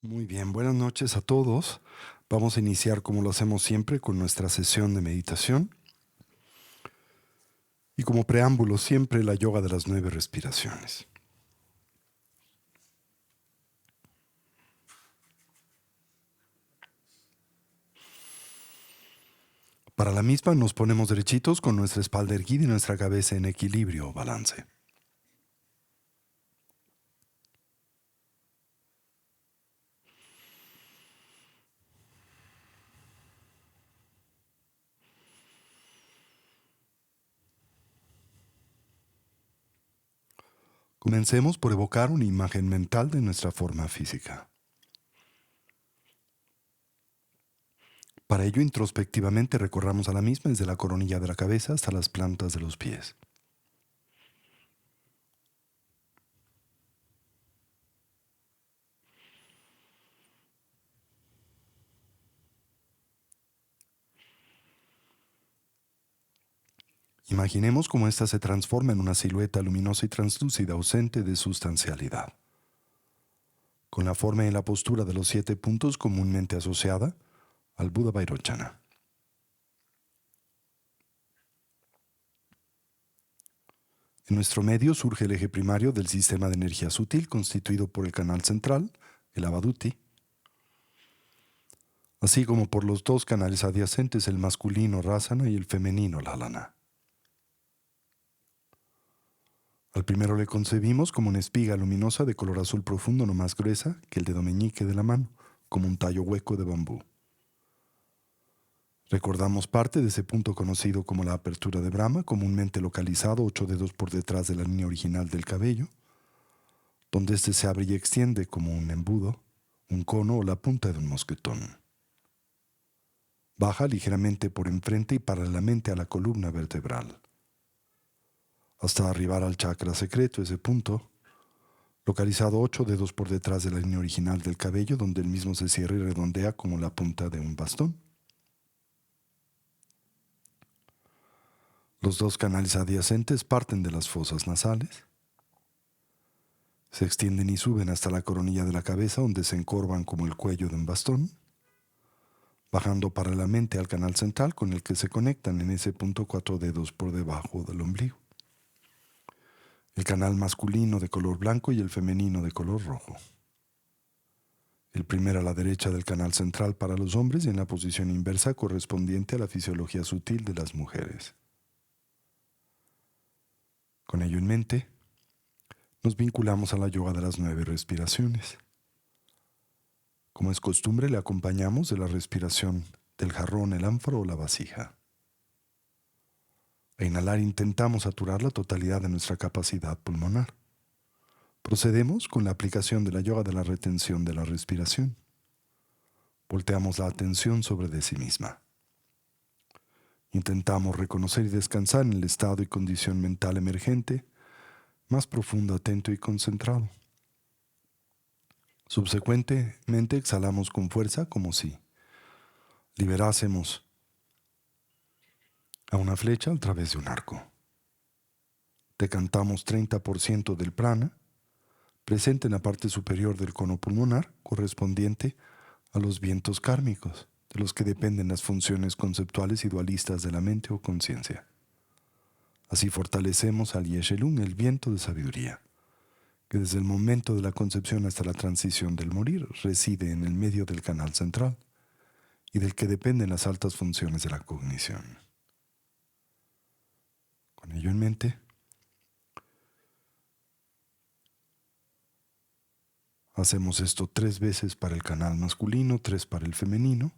Muy bien, buenas noches a todos. Vamos a iniciar como lo hacemos siempre con nuestra sesión de meditación y como preámbulo siempre la yoga de las 9 respiraciones. Para la misma nos ponemos derechitos con nuestra espalda erguida y nuestra cabeza en equilibrio o balance. Comencemos por evocar una imagen mental de nuestra forma física. Para ello, introspectivamente recorramos a la misma desde la coronilla de la cabeza hasta las plantas de los pies. Imaginemos cómo ésta se transforma en una silueta luminosa y translúcida ausente de sustancialidad, con la forma y la postura de los 7 puntos comúnmente asociada al Buda Vairochana. En nuestro medio surge el eje primario del sistema de energía sutil constituido por el canal central, el Avaduti, así como por los dos canales adyacentes, el masculino Rasana y el femenino Lalana. Al primero le concebimos como una espiga luminosa de color azul profundo no más gruesa que el dedo meñique de la mano, como un tallo hueco de bambú. Recordamos parte de ese punto conocido como la apertura de Brahma, comúnmente localizado 8 dedos por detrás de la línea original del cabello, donde éste se abre y extiende como un embudo, un cono o la punta de un mosquetón. Baja ligeramente por enfrente y paralelamente a la columna vertebral, hasta arribar al chakra secreto, ese punto, localizado 8 dedos por detrás de la línea original del cabello, donde el mismo se cierra y redondea como la punta de un bastón. Los dos canales adyacentes parten de las fosas nasales, se extienden y suben hasta la coronilla de la cabeza, donde se encorvan como el cuello de un bastón, bajando paralelamente al canal central con el que se conectan en ese punto 4 dedos por debajo del ombligo. El canal masculino de color blanco y el femenino de color rojo. El primero a la derecha del canal central para los hombres y en la posición inversa correspondiente a la fisiología sutil de las mujeres. Con ello en mente, nos vinculamos a la yoga de las 9 respiraciones. Como es costumbre, le acompañamos de la respiración del jarrón, el ánfora o la vasija. A inhalar intentamos saturar la totalidad de nuestra capacidad pulmonar. Procedemos con la aplicación de la yoga de la retención de la respiración. Volteamos la atención sobre de sí misma. Intentamos reconocer y descansar en el estado y condición mental emergente, más profundo, atento y concentrado. Subsecuentemente exhalamos con fuerza como si liberásemos a una flecha a través de un arco. Decantamos 30% del prana presente en la parte superior del cono pulmonar correspondiente a los vientos kármicos, de los que dependen las funciones conceptuales y dualistas de la mente o conciencia. Así fortalecemos al Yeshelun, el viento de sabiduría, que desde el momento de la concepción hasta la transición del morir reside en el medio del canal central y del que dependen las altas funciones de la cognición. Con ello en mente, hacemos esto 3 veces para el canal masculino, 3 para el femenino,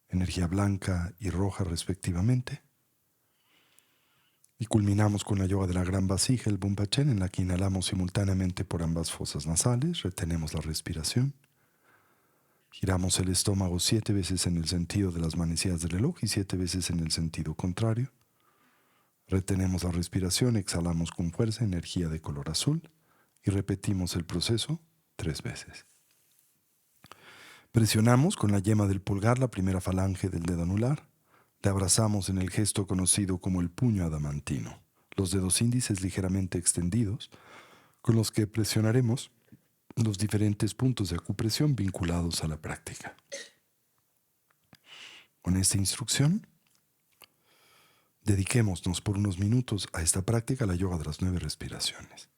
energía blanca y roja respectivamente. Y culminamos con la yoga de la gran vasija, el Bumpachen, en la que inhalamos simultáneamente por ambas fosas nasales, retenemos la respiración, giramos el estómago 7 veces en el sentido de las manecillas del reloj y 7 veces en el sentido contrario. Retenemos la respiración, exhalamos con fuerza energía de color azul y repetimos el proceso 3 veces. Presionamos con la yema del pulgar la primera falange del dedo anular. Le abrazamos en el gesto conocido como el puño adamantino, los dedos índices ligeramente extendidos, con los que presionaremos los diferentes puntos de acupresión vinculados a la práctica. Con esta instrucción, dediquémonos por unos minutos a esta práctica, la yoga de las 9 respiraciones.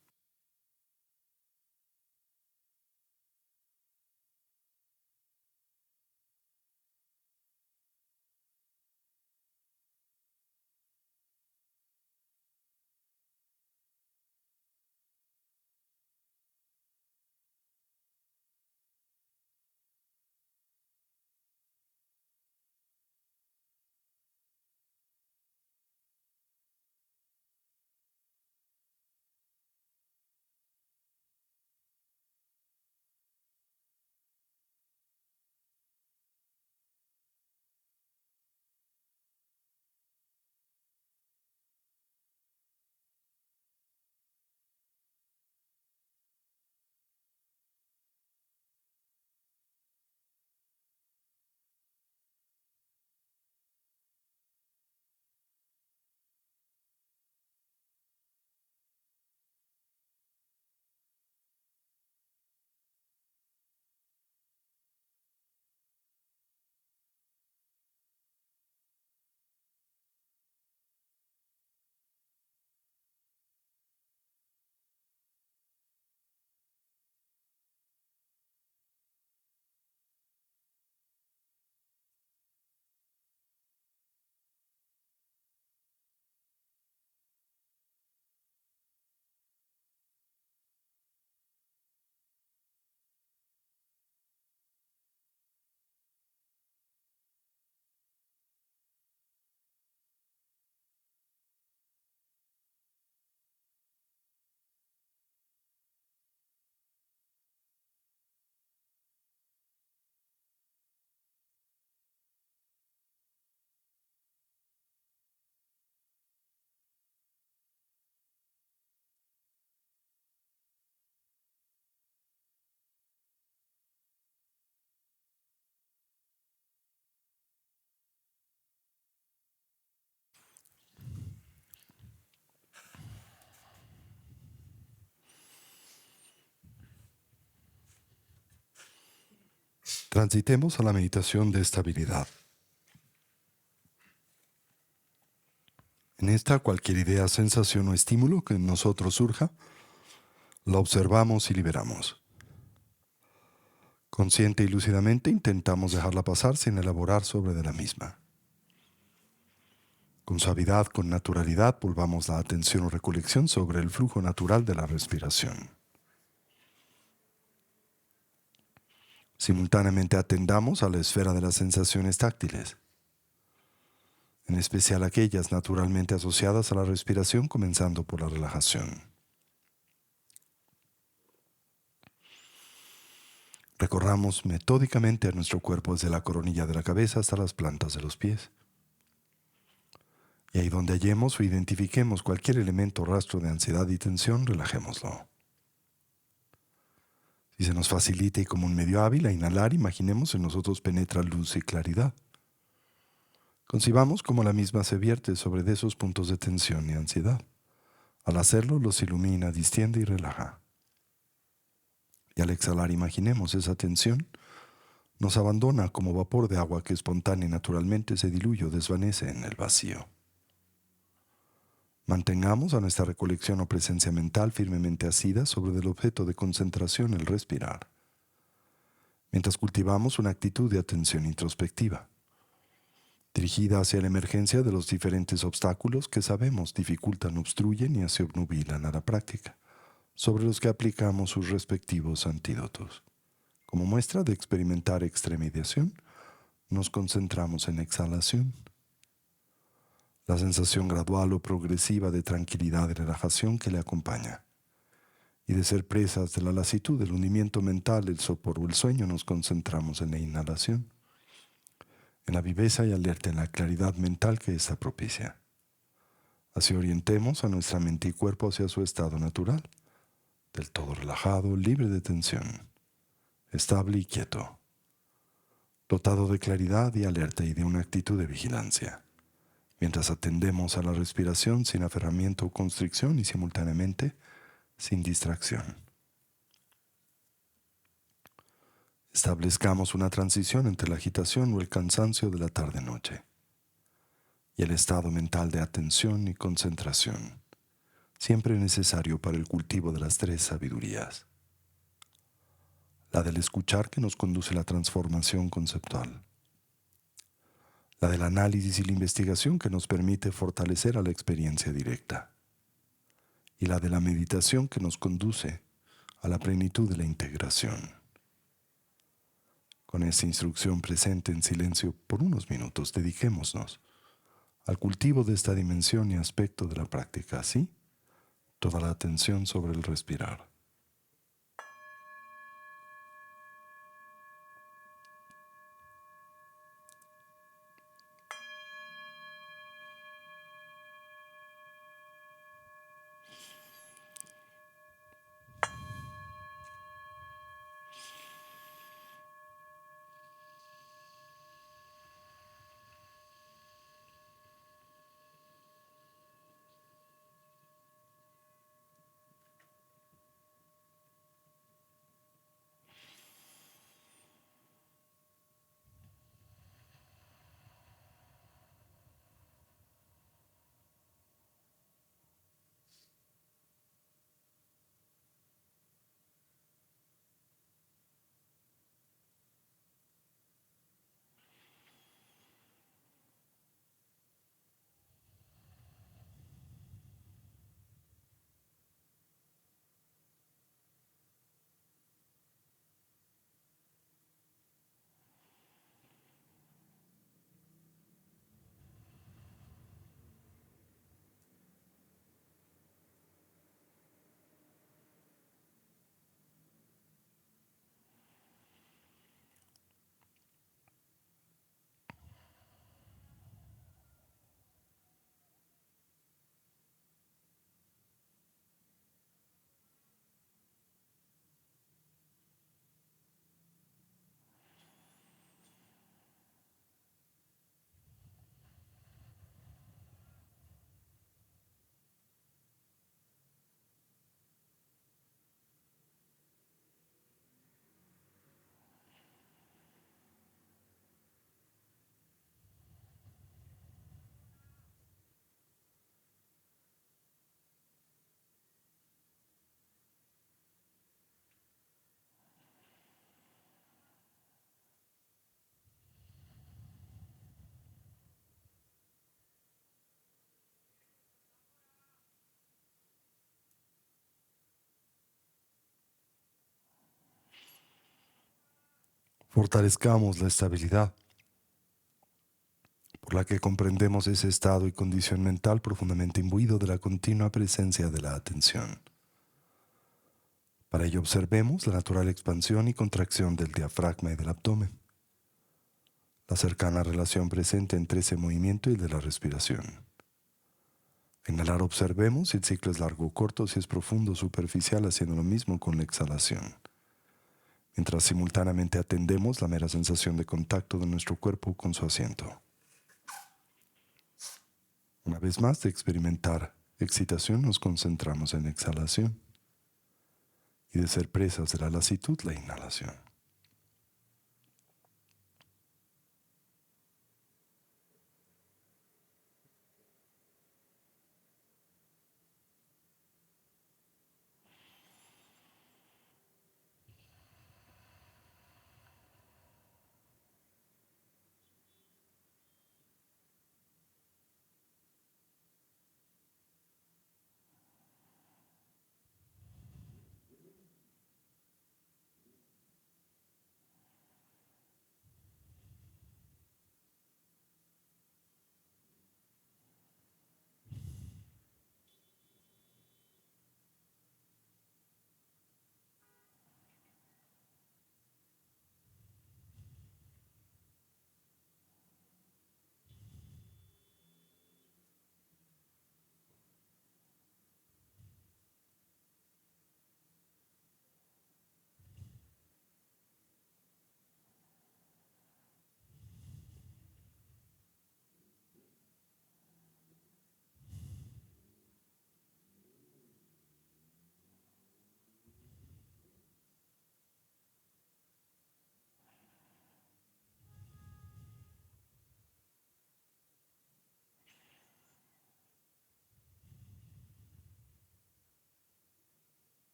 Transitemos a la meditación de estabilidad. En esta, cualquier idea, sensación o estímulo que en nosotros surja, la observamos y liberamos. Consciente y lúcidamente intentamos dejarla pasar sin elaborar sobre de la misma. Con suavidad, con naturalidad, volvamos la atención o recolección sobre el flujo natural de la respiración. Simultáneamente atendamos a la esfera de las sensaciones táctiles, en especial aquellas naturalmente asociadas a la respiración, comenzando por la relajación. Recorramos metódicamente a nuestro cuerpo desde la coronilla de la cabeza hasta las plantas de los pies. Y ahí donde hallemos o identifiquemos cualquier elemento o rastro de ansiedad y tensión, relajémoslo. Si se nos facilita y como un medio hábil a inhalar, imaginemos en nosotros penetra luz y claridad. Concibamos cómo la misma se vierte sobre de esos puntos de tensión y ansiedad. Al hacerlo, los ilumina, distiende y relaja. Y al exhalar, imaginemos esa tensión nos abandona como vapor de agua que espontánea y naturalmente se diluye o desvanece en el vacío. Mantengamos a nuestra recolección o presencia mental firmemente asida sobre el objeto de concentración, el respirar, mientras cultivamos una actitud de atención introspectiva, dirigida hacia la emergencia de los diferentes obstáculos que sabemos dificultan, obstruyen y así obnubilan a la práctica, sobre los que aplicamos sus respectivos antídotos. Como muestra de experimentar extremidad, nos concentramos en exhalación. La sensación gradual o progresiva de tranquilidad y relajación que le acompaña. Y de ser presas de la lasitud, el hundimiento mental, el sopor o el sueño, nos concentramos en la inhalación, en la viveza y alerta, en la claridad mental que ésta propicia. Así orientemos a nuestra mente y cuerpo hacia su estado natural, del todo relajado, libre de tensión, estable y quieto, dotado de claridad y alerta y de una actitud de vigilancia, mientras atendemos a la respiración sin aferramiento o constricción y simultáneamente sin distracción. Establezcamos una transición entre la agitación o el cansancio de la tarde-noche y el estado mental de atención y concentración, siempre necesario para el cultivo de las tres sabidurías. La del escuchar que nos conduce a la transformación conceptual, la del análisis y la investigación que nos permite fortalecer a la experiencia directa, y la de la meditación que nos conduce a la plenitud de la integración. Con esta instrucción presente en silencio por unos minutos, dediquémonos al cultivo de esta dimensión y aspecto de la práctica, así, toda la atención sobre el respirar. Fortalezcamos la estabilidad por la que comprendemos ese estado y condición mental profundamente imbuido de la continua presencia de la atención. Para ello observemos la natural expansión y contracción del diafragma y del abdomen, la cercana relación presente entre ese movimiento y el de la respiración. Al inhalar observemos si el ciclo es largo o corto, si es profundo o superficial, haciendo lo mismo con la exhalación, mientras simultáneamente atendemos la mera sensación de contacto de nuestro cuerpo con su asiento. Una vez más, de experimentar excitación, nos concentramos en exhalación y de ser presas de la lasitud, la inhalación.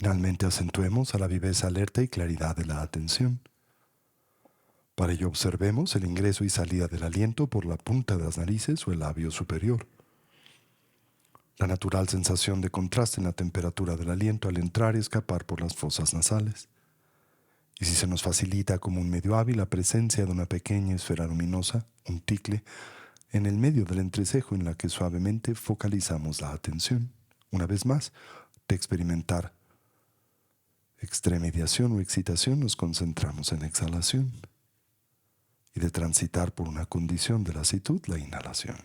Finalmente acentuemos a la viveza alerta y claridad de la atención. Para ello observemos el ingreso y salida del aliento por la punta de las narices o el labio superior. La natural sensación de contraste en la temperatura del aliento al entrar y escapar por las fosas nasales. Y si se nos facilita como un medio hábil la presencia de una pequeña esfera luminosa, un ticle, en el medio del entrecejo en la que suavemente focalizamos la atención. Una vez más, de experimentar extremediación o excitación nos concentramos en exhalación y de transitar por una condición de lasitud, la inhalación.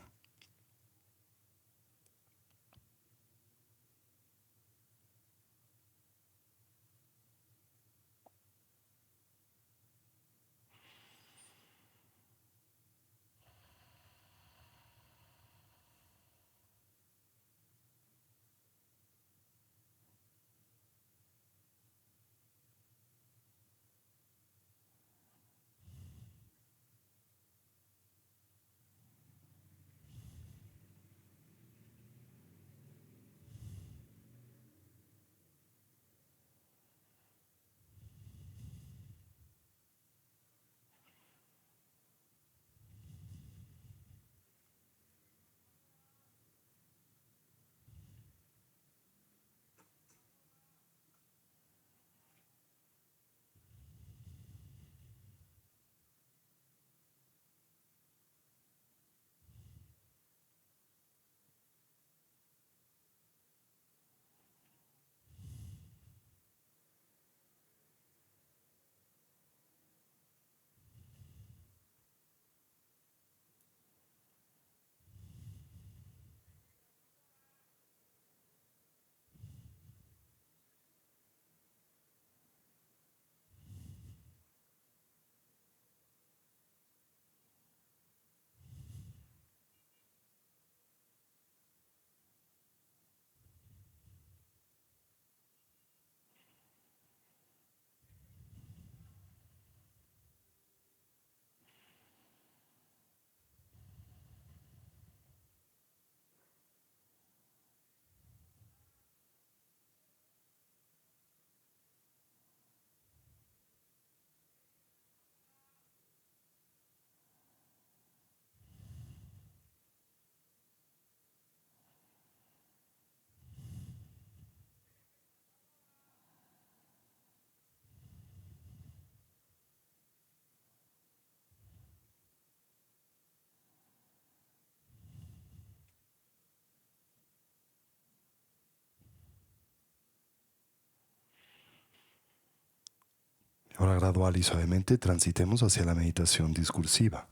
Ahora gradual y suavemente transitemos hacia la meditación discursiva,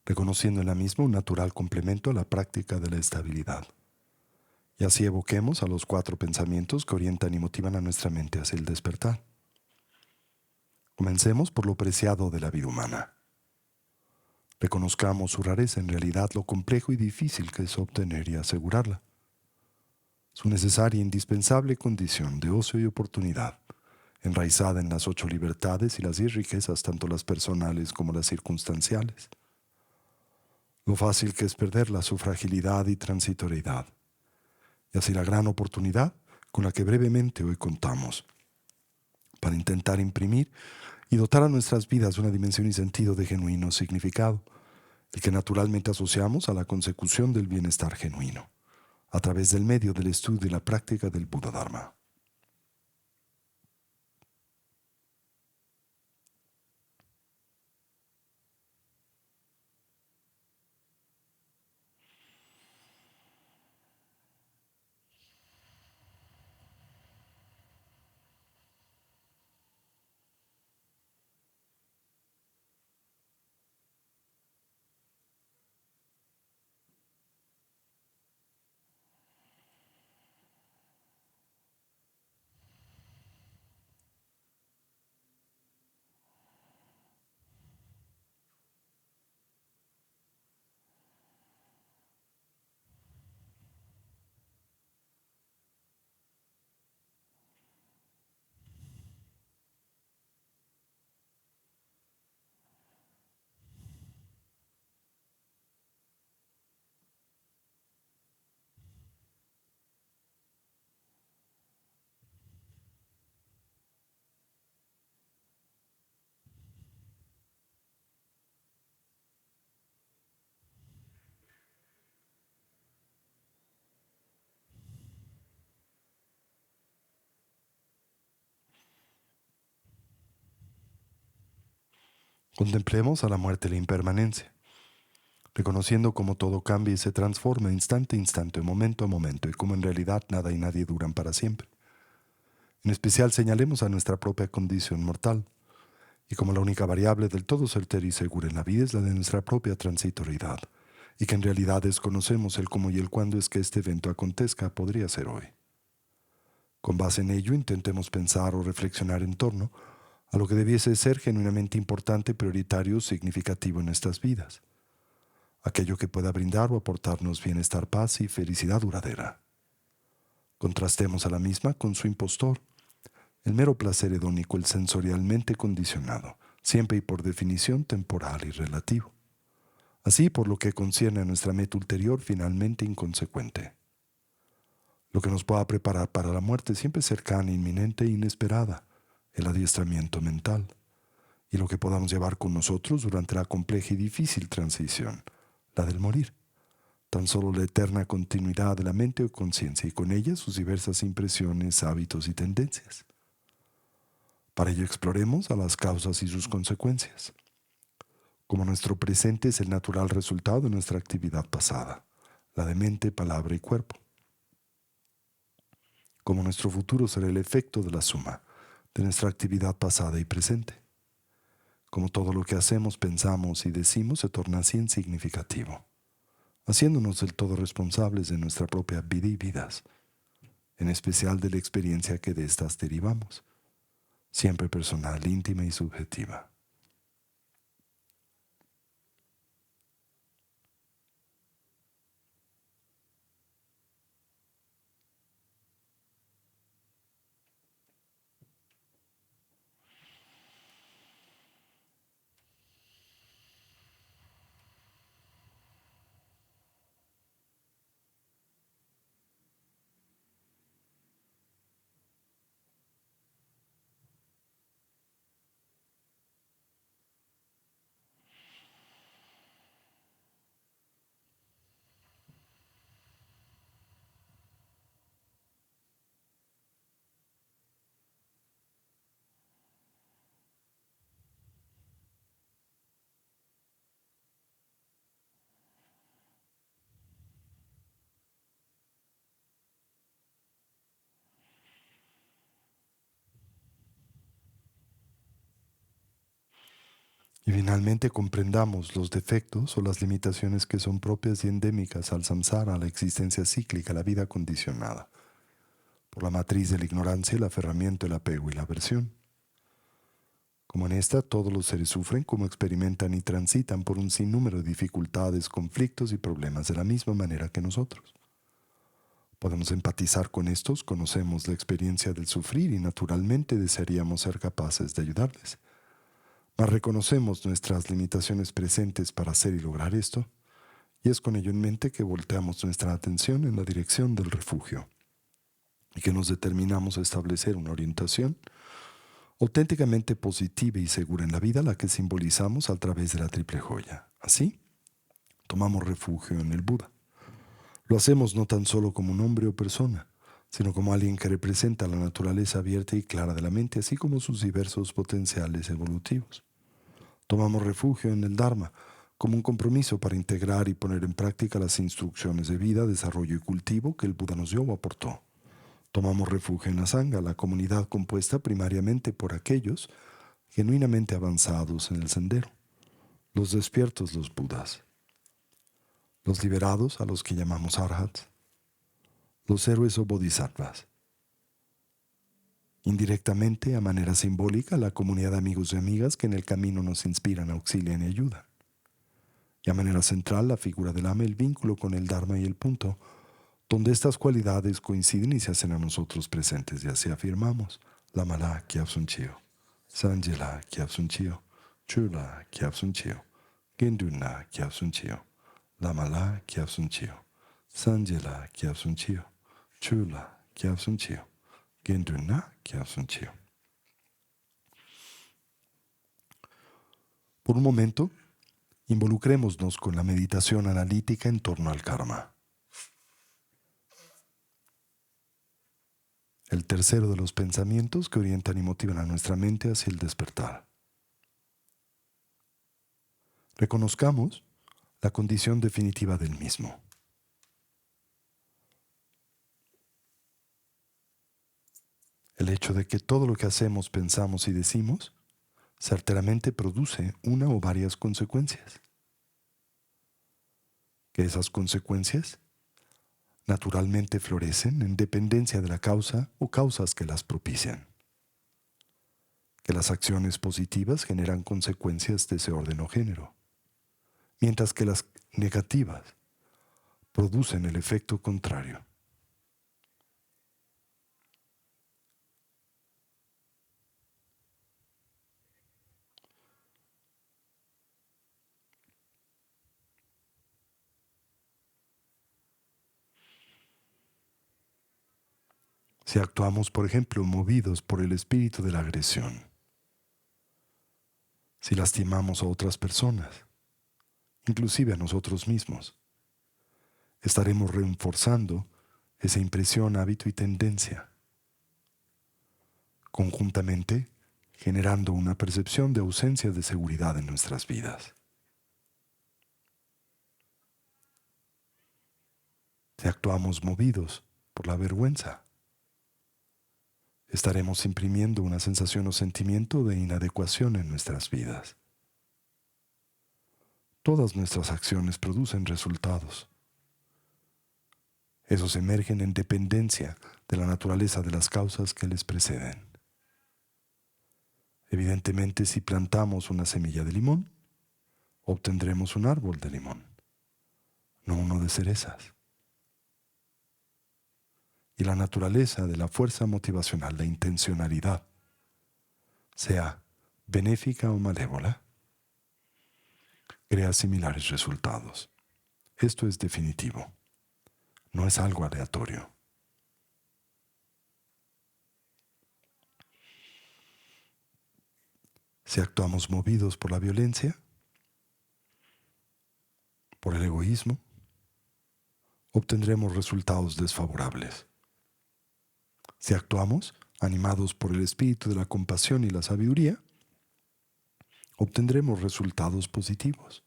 reconociendo en la misma un natural complemento a la práctica de la estabilidad. Y así evoquemos a los 4 pensamientos que orientan y motivan a nuestra mente hacia el despertar. Comencemos por lo preciado de la vida humana. Reconozcamos su rareza, en realidad lo complejo y difícil que es obtener y asegurarla. Su necesaria e indispensable condición de ocio y oportunidad, enraizada en las 8 libertades y las 10 riquezas, tanto las personales como las circunstanciales. Lo fácil que es perderla, su fragilidad y transitoriedad. Y así la gran oportunidad con la que brevemente hoy contamos, para intentar imprimir y dotar a nuestras vidas una dimensión y sentido de genuino significado, el que naturalmente asociamos a la consecución del bienestar genuino, a través del medio del estudio y la práctica del Buda Dharma. Contemplemos a la muerte y la impermanencia, reconociendo cómo todo cambia y se transforma instante a instante, momento a momento, y cómo en realidad nada y nadie duran para siempre. En especial señalemos a nuestra propia condición mortal, y como la única variable del todo certera y segura en la vida es la de nuestra propia transitoriedad, y que en realidad desconocemos el cómo y el cuándo es que este evento acontezca, podría ser hoy. Con base en ello, intentemos pensar o reflexionar en torno a lo que debiese ser genuinamente importante, prioritario o significativo en nuestras vidas, aquello que pueda brindar o aportarnos bienestar, paz y felicidad duradera. Contrastemos a la misma con su impostor, el mero placer hedónico, el sensorialmente condicionado, siempre y por definición temporal y relativo. Así, por lo que concierne a nuestra meta ulterior, finalmente inconsecuente. Lo que nos pueda preparar para la muerte siempre cercana, inminente e inesperada, el adiestramiento mental, y lo que podamos llevar con nosotros durante la compleja y difícil transición, la del morir. Tan solo la eterna continuidad de la mente o conciencia y con ella sus diversas impresiones, hábitos y tendencias. Para ello exploremos a las causas y sus consecuencias. Como nuestro presente es el natural resultado de nuestra actividad pasada, la de mente, palabra y cuerpo. Como nuestro futuro será el efecto de la suma de nuestra actividad pasada y presente. Como todo lo que hacemos, pensamos y decimos se torna así insignificativo, haciéndonos del todo responsables de nuestra propia vida y vidas, en especial de la experiencia que de éstas derivamos, siempre personal, íntima y subjetiva. Y finalmente comprendamos los defectos o las limitaciones que son propias y endémicas al samsara, a la existencia cíclica, a la vida condicionada, por la matriz de la ignorancia, el aferramiento, el apego y la aversión. Como en esta, todos los seres sufren, como experimentan y transitan por un sinnúmero de dificultades, conflictos y problemas de la misma manera que nosotros. Podemos empatizar con estos, conocemos la experiencia del sufrir y naturalmente desearíamos ser capaces de ayudarles. Mas reconocemos nuestras limitaciones presentes para hacer y lograr esto, y es con ello en mente que volteamos nuestra atención en la dirección del refugio y que nos determinamos a establecer una orientación auténticamente positiva y segura en la vida, la que simbolizamos a través de la triple joya. Así, tomamos refugio en el Buda. Lo hacemos no tan solo como un hombre o persona, sino como alguien que representa la naturaleza abierta y clara de la mente, así como sus diversos potenciales evolutivos. Tomamos refugio en el Dharma, como un compromiso para integrar y poner en práctica las instrucciones de vida, desarrollo y cultivo que el Buda nos dio o aportó. Tomamos refugio en la Sangha, la comunidad compuesta primariamente por aquellos genuinamente avanzados en el sendero, los despiertos, los Budas, los liberados, a los que llamamos Arhats, los héroes o Bodhisattvas. Indirectamente, a manera simbólica, la comunidad de amigos y amigas que en el camino nos inspiran, auxilian y ayudan. Y a manera central, la figura del Ama, el vínculo con el Dharma y el punto, donde estas cualidades coinciden y se hacen a nosotros presentes, y así afirmamos: Lamala Kyabsun Chio, Sanjela Kyabsun Chio, Chula Kyabsun Chio, Genduna Kyabsun Chio, Lamala Kyabsun Chio, Sanjela Kyabsun Chio, Chula Kyabsun Chio, Genduna Kyabsun Chio. Por un momento, involucrémonos con la meditación analítica en torno al karma. El tercero de los pensamientos que orientan y motivan a nuestra mente hacia el despertar. Reconozcamos la condición definitiva del mismo. El hecho de que todo lo que hacemos, pensamos y decimos certeramente produce una o varias consecuencias. Que esas consecuencias naturalmente florecen en dependencia de la causa o causas que las propician. Que las acciones positivas generan consecuencias de ese orden o género, mientras que las negativas producen el efecto contrario. Si actuamos, por ejemplo, movidos por el espíritu de la agresión, si lastimamos a otras personas, inclusive a nosotros mismos, estaremos reforzando esa impresión, hábito y tendencia, conjuntamente generando una percepción de ausencia de seguridad en nuestras vidas. Si actuamos movidos por la vergüenza, estaremos imprimiendo una sensación o sentimiento de inadecuación en nuestras vidas. Todas nuestras acciones producen resultados. Esos emergen en dependencia de la naturaleza de las causas que les preceden. Evidentemente, si plantamos una semilla de limón, obtendremos un árbol de limón, no uno de cerezas. Y la naturaleza de la fuerza motivacional, la intencionalidad, sea benéfica o malévola, crea similares resultados. Esto es definitivo, no es algo aleatorio. Si actuamos movidos por la violencia, por el egoísmo, obtendremos resultados desfavorables. Si actuamos animados por el espíritu de la compasión y la sabiduría, obtendremos resultados positivos.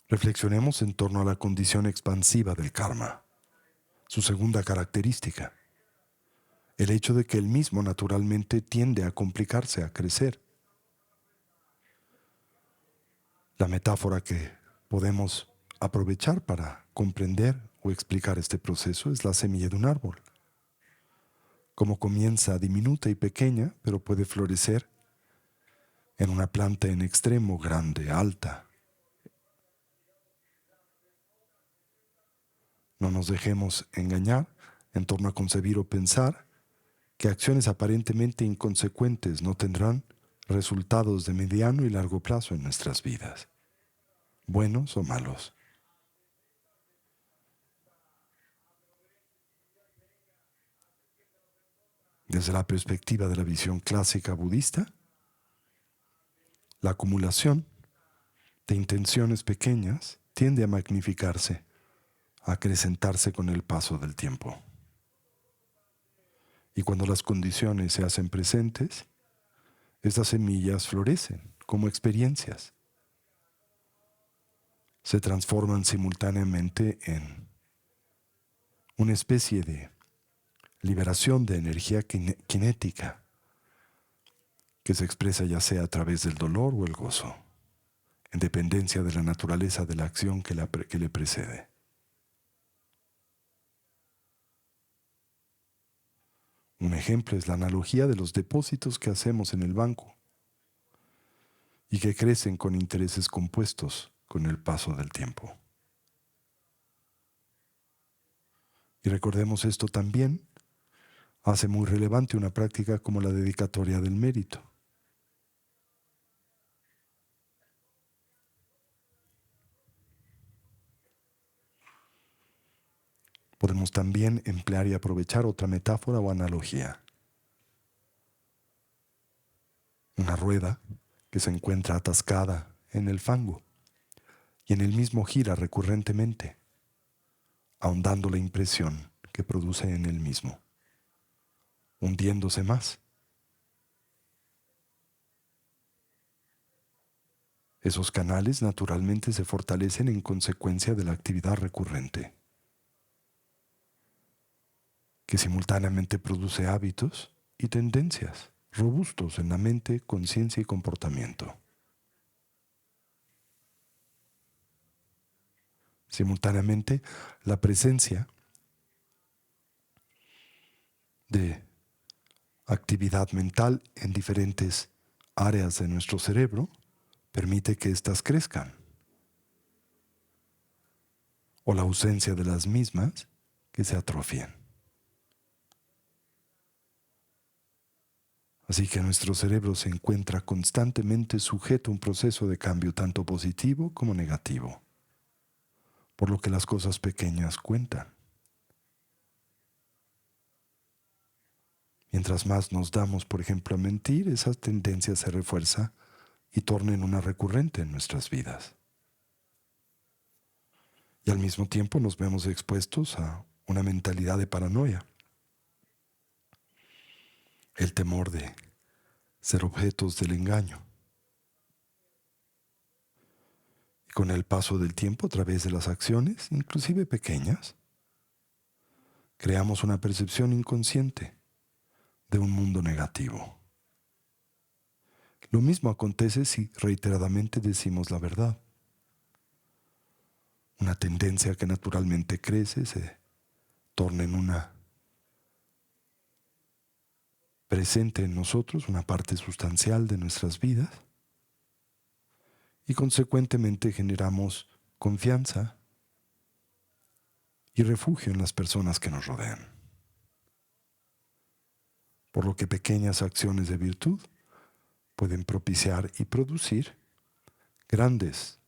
Reflexionemos en torno a la condición expansiva del karma, su segunda característica, el hecho de que el mismo naturalmente tiende a complicarse, a crecer. La metáfora que podemos aprovechar para comprender o explicar este proceso es la semilla de un árbol. Como comienza diminuta y pequeña, pero puede florecer en una planta en extremo grande, alta. No nos dejemos engañar en torno a concebir o pensar que acciones aparentemente inconsecuentes no tendrán resultados de mediano y largo plazo en nuestras vidas, buenos o malos. Desde la perspectiva de la visión clásica budista, la acumulación de intenciones pequeñas tiende a magnificarse, a acrecentarse con el paso del tiempo. Y cuando las condiciones se hacen presentes, estas semillas florecen como experiencias. Se transforman simultáneamente en una especie de liberación de energía cinética que se expresa ya sea a través del dolor o el gozo, en dependencia de la naturaleza de la acción que le precede. Un ejemplo es la analogía de los depósitos que hacemos en el banco y que crecen con intereses compuestos con el paso del tiempo. Y recordemos esto también hace muy relevante una práctica como la dedicatoria del mérito. Podemos también emplear y aprovechar otra metáfora o analogía. Una rueda que se encuentra atascada en el fango y en el mismo gira recurrentemente, ahondando la impresión que produce en el mismo, hundiéndose más. Esos canales naturalmente se fortalecen en consecuencia de la actividad recurrente, que simultáneamente produce hábitos y tendencias robustos en la mente, conciencia y comportamiento. Simultáneamente, la presencia de actividad mental en diferentes áreas de nuestro cerebro permite que éstas crezcan, o la ausencia de las mismas que se atrofien. Así que nuestro cerebro se encuentra constantemente sujeto a un proceso de cambio tanto positivo como negativo, por lo que las cosas pequeñas cuentan. Mientras más nos damos, por ejemplo, a mentir, esa tendencia se refuerza y torna en una recurrente en nuestras vidas. Y al mismo tiempo nos vemos expuestos a una mentalidad de paranoia, el temor de ser objetos del engaño. Y con el paso del tiempo, a través de las acciones, inclusive pequeñas, creamos una percepción inconsciente de un mundo negativo. Lo mismo acontece si reiteradamente decimos la verdad. Una tendencia que naturalmente crece se torna en una presente en nosotros, una parte sustancial de nuestras vidas, y consecuentemente generamos confianza y refugio en las personas que nos rodean. Por lo que pequeñas acciones de virtud pueden propiciar y producir grandes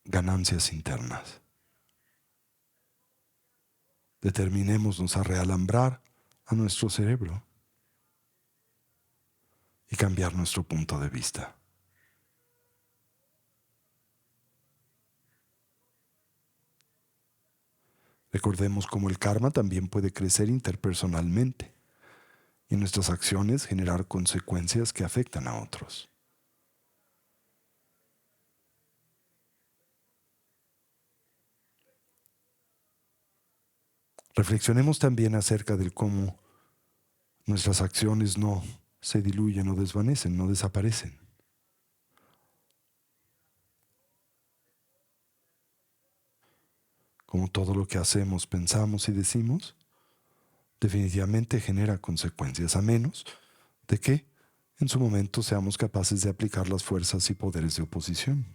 ganancias internas. Determinémonos a realambrar a nuestro cerebro y cambiar nuestro punto de vista. Recordemos cómo el karma también puede crecer interpersonalmente y nuestras acciones generar consecuencias que afectan a otros. Reflexionemos también acerca de cómo nuestras acciones no se diluyen o desvanecen, no desaparecen. Como todo lo que hacemos, pensamos y decimos, definitivamente genera consecuencias, a menos de que en su momento seamos capaces de aplicar las fuerzas y poderes de oposición.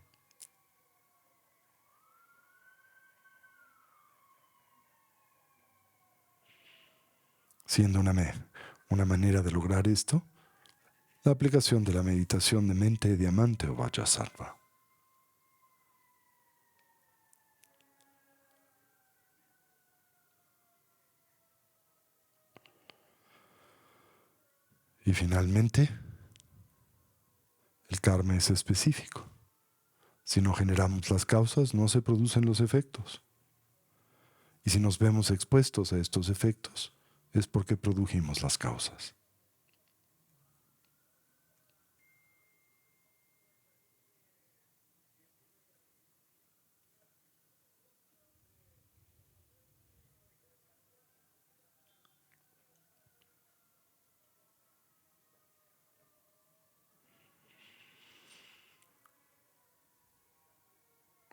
Siendo una manera de lograr esto, la aplicación de la meditación de mente de diamante o Vajrasattva. Y finalmente, el karma es específico. Si no generamos las causas, no se producen los efectos. Y si nos vemos expuestos a estos efectos, es porque produjimos las causas.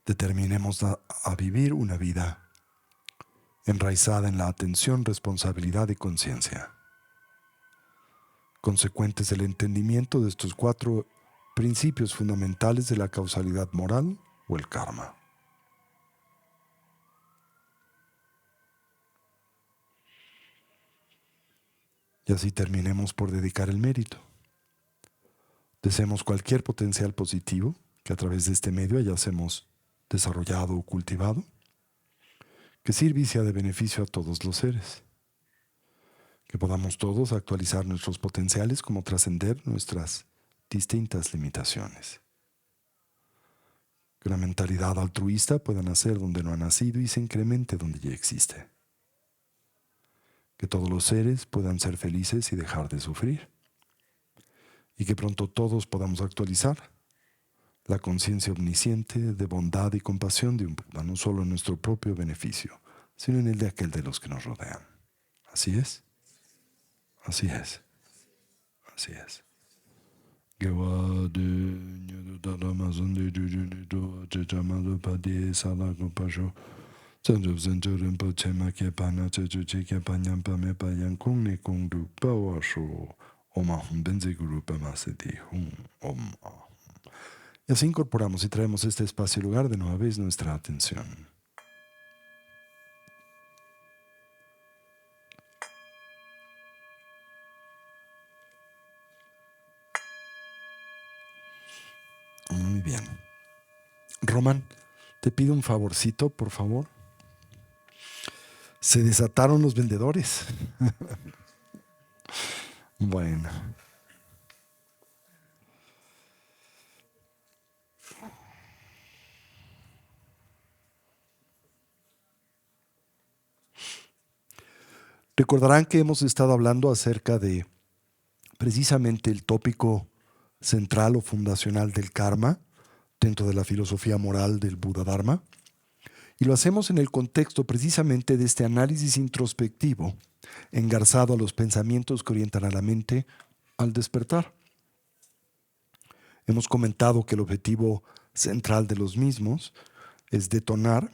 Determinemos a vivir una vida enraizada en la atención, responsabilidad y conciencia, consecuentes del entendimiento de estos 4 principios fundamentales de la causalidad moral o el karma. Y así terminemos por dedicar el mérito. Deseemos cualquier potencial positivo que a través de este medio hayamos desarrollado o cultivado, que sirva y sea de beneficio a todos los seres. Que podamos todos actualizar nuestros potenciales como trascender nuestras distintas limitaciones. Que una mentalidad altruista pueda nacer donde no ha nacido y se incremente donde ya existe. Que todos los seres puedan ser felices y dejar de sufrir. Y que pronto todos podamos actualizar la conciencia omnisciente de bondad y compasión de un Buda, no solo en nuestro propio beneficio, sino en el de aquel de los que nos rodean. ¿Así es? Así es. Así es. Y así incorporamos y traemos este espacio y lugar de nueva vez nuestra atención. Muy bien. Román, te pido un favorcito, por favor. Se desataron los vendedores. Bueno. Recordarán que hemos estado hablando acerca de precisamente el tópico central o fundacional del karma dentro de la filosofía moral del Buda Dharma. Y lo hacemos en el contexto precisamente de este análisis introspectivo engarzado a los pensamientos que orientan a la mente al despertar. Hemos comentado que el objetivo central de los mismos es detonar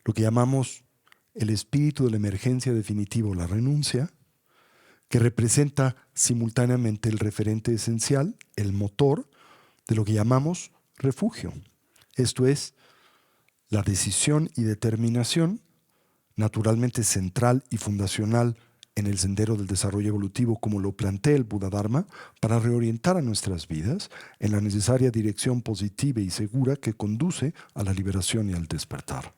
lo que llamamos el espíritu de la emergencia definitiva o la renuncia, que representa simultáneamente el referente esencial, el motor de lo que llamamos refugio. Esto es, la decisión y determinación, naturalmente central y fundacional en el sendero del desarrollo evolutivo como lo plantea el Buda Dharma, para reorientar a nuestras vidas en la necesaria dirección positiva y segura que conduce a la liberación y al despertar.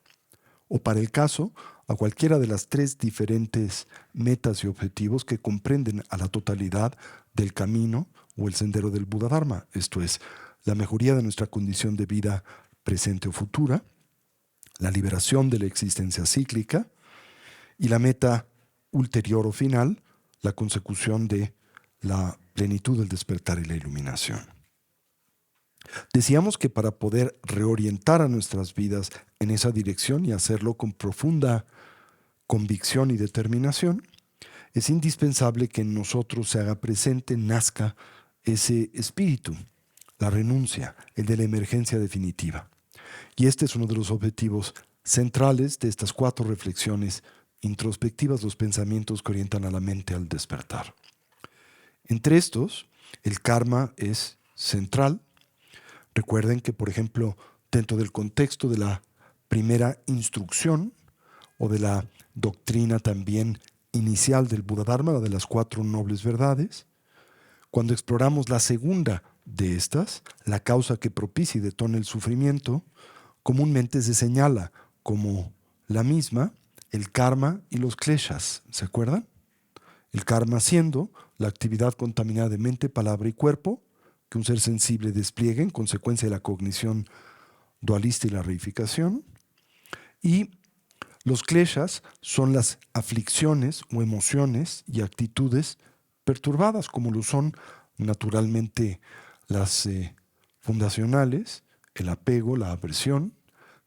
O para el caso, a cualquiera de las tres diferentes metas y objetivos que comprenden a la totalidad del camino o el sendero del Buda Dharma, esto es, la mejoría de nuestra condición de vida presente o futura, la liberación de la existencia cíclica y la meta ulterior o final, la consecución de la plenitud del despertar y la iluminación. Decíamos que para poder reorientar a nuestras vidas en esa dirección y hacerlo con profunda convicción y determinación, es indispensable que en nosotros se haga presente, nazca ese espíritu, la renuncia, el de la emergencia definitiva. Y este es uno de los objetivos centrales de estas 4 reflexiones introspectivas, los pensamientos que orientan a la mente al despertar. Entre estos, el karma es central. Recuerden que, por ejemplo, dentro del contexto de la primera instrucción o de la doctrina también inicial del Buda Dharma, la de las 4 nobles verdades, cuando exploramos la segunda de estas, la causa que propicia y detona el sufrimiento, comúnmente se señala como la misma el karma y los kleshas, ¿se acuerdan? El karma siendo la actividad contaminada de mente, palabra y cuerpo que un ser sensible despliegue en consecuencia de la cognición dualista y la reificación. Y los kleshas son las aflicciones o emociones y actitudes perturbadas, como lo son naturalmente las fundacionales, el apego, la aversión,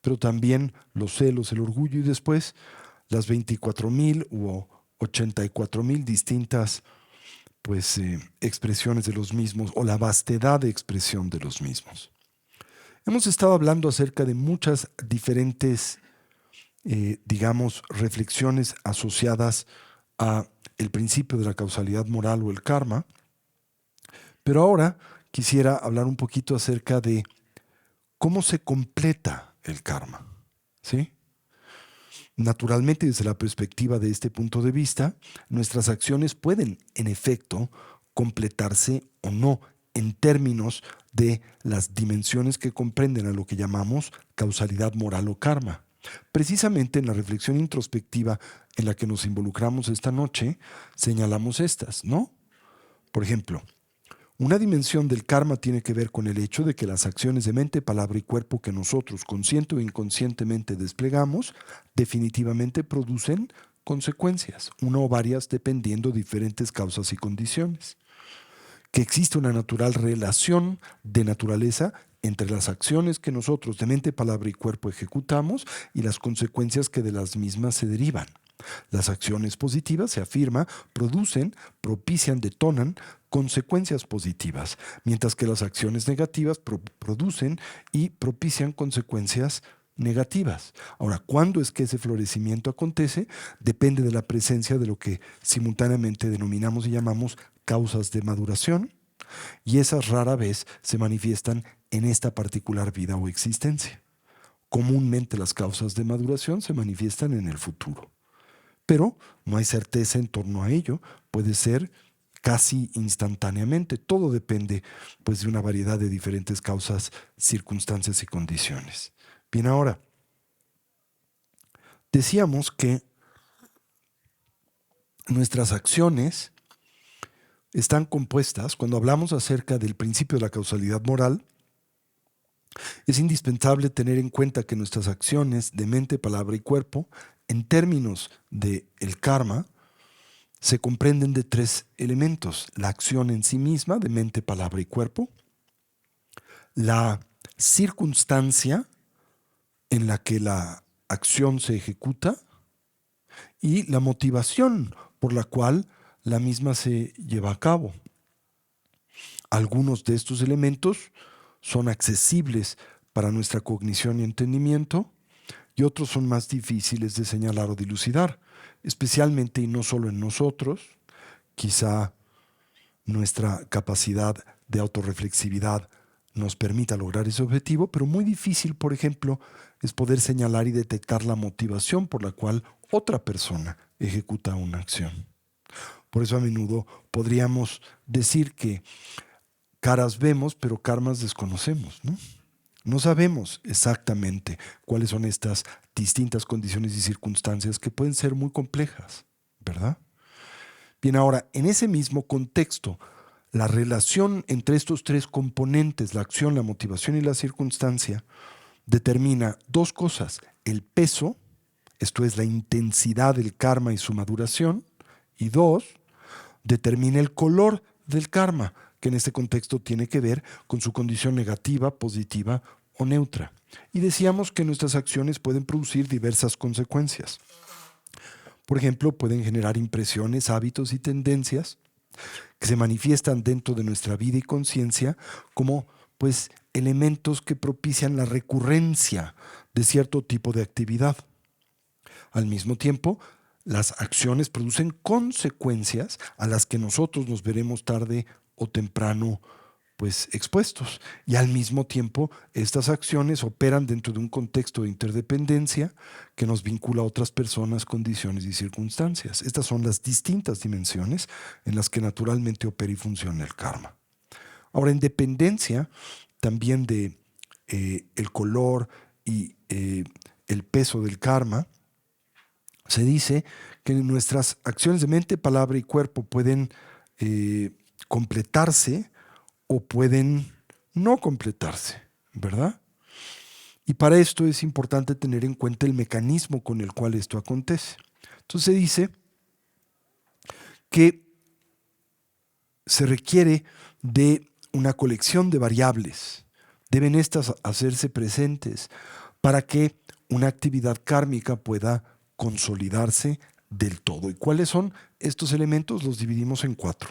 pero también los celos, el orgullo y después las 24,000 u 84,000 distintas expresiones de los mismos o la vastedad de expresión de los mismos. Hemos estado hablando acerca de muchas diferentes reflexiones asociadas a el principio de la causalidad moral o el karma, pero ahora quisiera hablar un poquito acerca de cómo se completa el karma, ¿sí? Naturalmente, desde la perspectiva de este punto de vista, nuestras acciones pueden, en efecto, completarse o no en términos de las dimensiones que comprenden a lo que llamamos causalidad moral o karma. Precisamente en la reflexión introspectiva en la que nos involucramos esta noche, señalamos estas, ¿no? Por ejemplo, Una dimensión del karma tiene que ver con el hecho de que las acciones de mente, palabra y cuerpo que nosotros consciente o inconscientemente desplegamos definitivamente producen consecuencias, una o varias dependiendo de diferentes causas y condiciones. Que existe una natural relación de naturaleza entre las acciones que nosotros de mente, palabra y cuerpo ejecutamos y las consecuencias que de las mismas se derivan. Las acciones positivas, se afirma, producen, propician, detonan consecuencias positivas, mientras que las acciones negativas producen y propician consecuencias negativas. Ahora, ¿cuándo es que ese florecimiento acontece? Depende de la presencia de lo que simultáneamente denominamos y llamamos causas de maduración, y esas rara vez se manifiestan en esta particular vida o existencia. Comúnmente las causas de maduración se manifiestan en el futuro. Pero no hay certeza en torno a ello, puede ser casi instantáneamente. Todo depende, pues, de una variedad de diferentes causas, circunstancias y condiciones. Bien, ahora, decíamos que nuestras acciones están compuestas, cuando hablamos acerca del principio de la causalidad moral, es indispensable tener en cuenta que nuestras acciones de mente, palabra y cuerpo, en términos del karma, se comprenden de tres elementos: la acción en sí misma, de mente, palabra y cuerpo; la circunstancia en la que la acción se ejecuta; y la motivación por la cual la misma se lleva a cabo. Algunos de estos elementos son accesibles para nuestra cognición y entendimiento, y otros son más difíciles de señalar o dilucidar, especialmente y no solo en nosotros. Quizá nuestra capacidad de autorreflexividad nos permita lograr ese objetivo, pero muy difícil, por ejemplo, es poder señalar y detectar la motivación por la cual otra persona ejecuta una acción. Por eso a menudo podríamos decir que caras vemos, pero karmas desconocemos, ¿no? No sabemos exactamente cuáles son estas distintas condiciones y circunstancias que pueden ser muy complejas, ¿verdad? Bien, ahora, en ese mismo contexto, la relación entre estos tres componentes, la acción, la motivación y la circunstancia, determina dos cosas: el peso, esto es la intensidad del karma y su maduración, y dos, determina el color del karma, que en este contexto tiene que ver con su condición negativa, positiva o neutra. Y decíamos que nuestras acciones pueden producir diversas consecuencias. Por ejemplo, pueden generar impresiones, hábitos y tendencias que se manifiestan dentro de nuestra vida y conciencia como, pues, elementos que propician la recurrencia de cierto tipo de actividad. Al mismo tiempo, las acciones producen consecuencias a las que nosotros nos veremos tarde o temprano, pues, expuestos. Y al mismo tiempo, estas acciones operan dentro de un contexto de interdependencia que nos vincula a otras personas, condiciones y circunstancias. Estas son las distintas dimensiones en las que naturalmente opera y funciona el karma. Ahora, en dependencia también de el color y el peso del karma, se dice que nuestras acciones de mente, palabra y cuerpo pueden completarse o pueden no completarse, ¿verdad? Y para esto es importante tener en cuenta el mecanismo con el cual esto acontece. Entonces se dice que se requiere de una colección de variables. Deben estas hacerse presentes para que una actividad kármica pueda consolidarse del todo. ¿Y cuáles son estos elementos? Los dividimos en 4.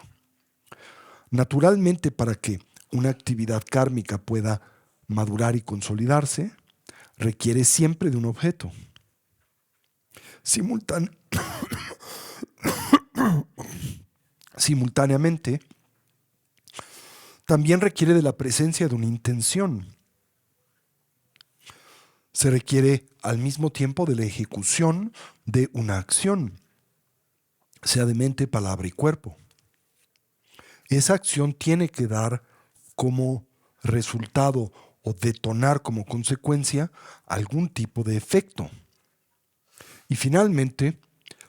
Naturalmente, para que una actividad kármica pueda madurar y consolidarse, requiere siempre de un objeto. Simultáneamente, también requiere de la presencia de una intención. Se requiere al mismo tiempo de la ejecución de una acción, sea de mente, palabra y cuerpo. Esa acción tiene que dar como resultado o detonar como consecuencia algún tipo de efecto. Y finalmente,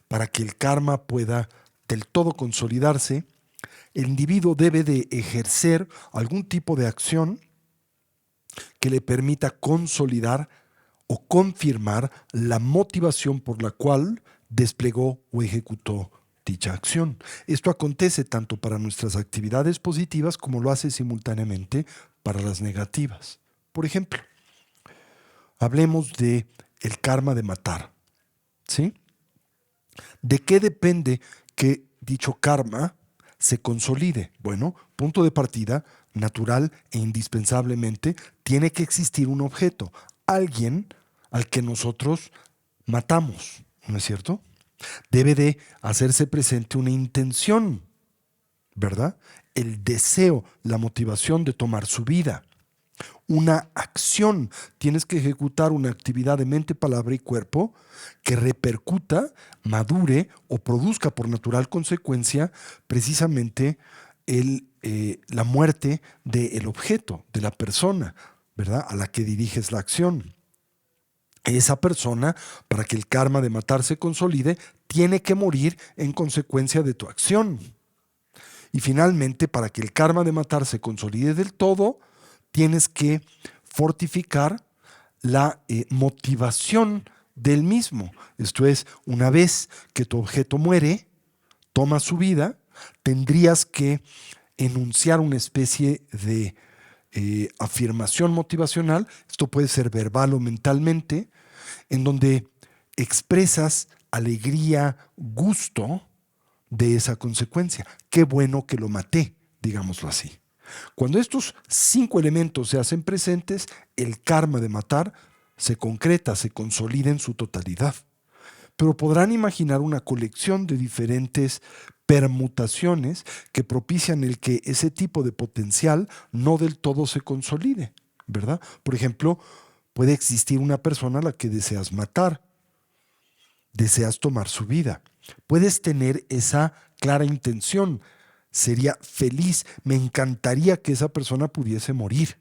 para que el karma pueda del todo consolidarse, el individuo debe de ejercer algún tipo de acción que le permita consolidar o confirmar la motivación por la cual desplegó o ejecutó dicha acción. Esto acontece tanto para nuestras actividades positivas como lo hace simultáneamente para las negativas. Por ejemplo, hablemos de el karma de matar, ¿sí? ¿De qué depende que dicho karma se consolide? Bueno, punto de partida, natural e indispensablemente, tiene que existir un objeto, alguien al que nosotros matamos, ¿no es cierto? Debe de hacerse presente una intención, ¿verdad? El deseo, la motivación de tomar su vida. Una acción. Tienes que ejecutar una actividad de mente, palabra y cuerpo que repercuta, madure o produzca por natural consecuencia precisamente la muerte del objeto, de la persona, ¿verdad? A la que diriges la acción. Esa persona, para que el karma de matar se consolide, tiene que morir en consecuencia de tu acción. Y finalmente, para que el karma de matar se consolide del todo, tienes que fortificar la motivación del mismo. Esto es, una vez que tu objeto muere, toma su vida, tendrías que enunciar una especie de afirmación motivacional. Esto puede ser verbal o mentalmente, en donde expresas alegría, gusto de esa consecuencia. Qué bueno que lo maté, digámoslo así. Cuando estos 5 elementos se hacen presentes, el karma de matar se concreta, se consolida en su totalidad. Pero podrán imaginar una colección de diferentes permutaciones que propician el que ese tipo de potencial no del todo se consolide, ¿verdad? Por ejemplo, puede existir una persona a la que deseas matar, deseas tomar su vida. Puedes tener esa clara intención. Sería feliz, me encantaría que esa persona pudiese morir,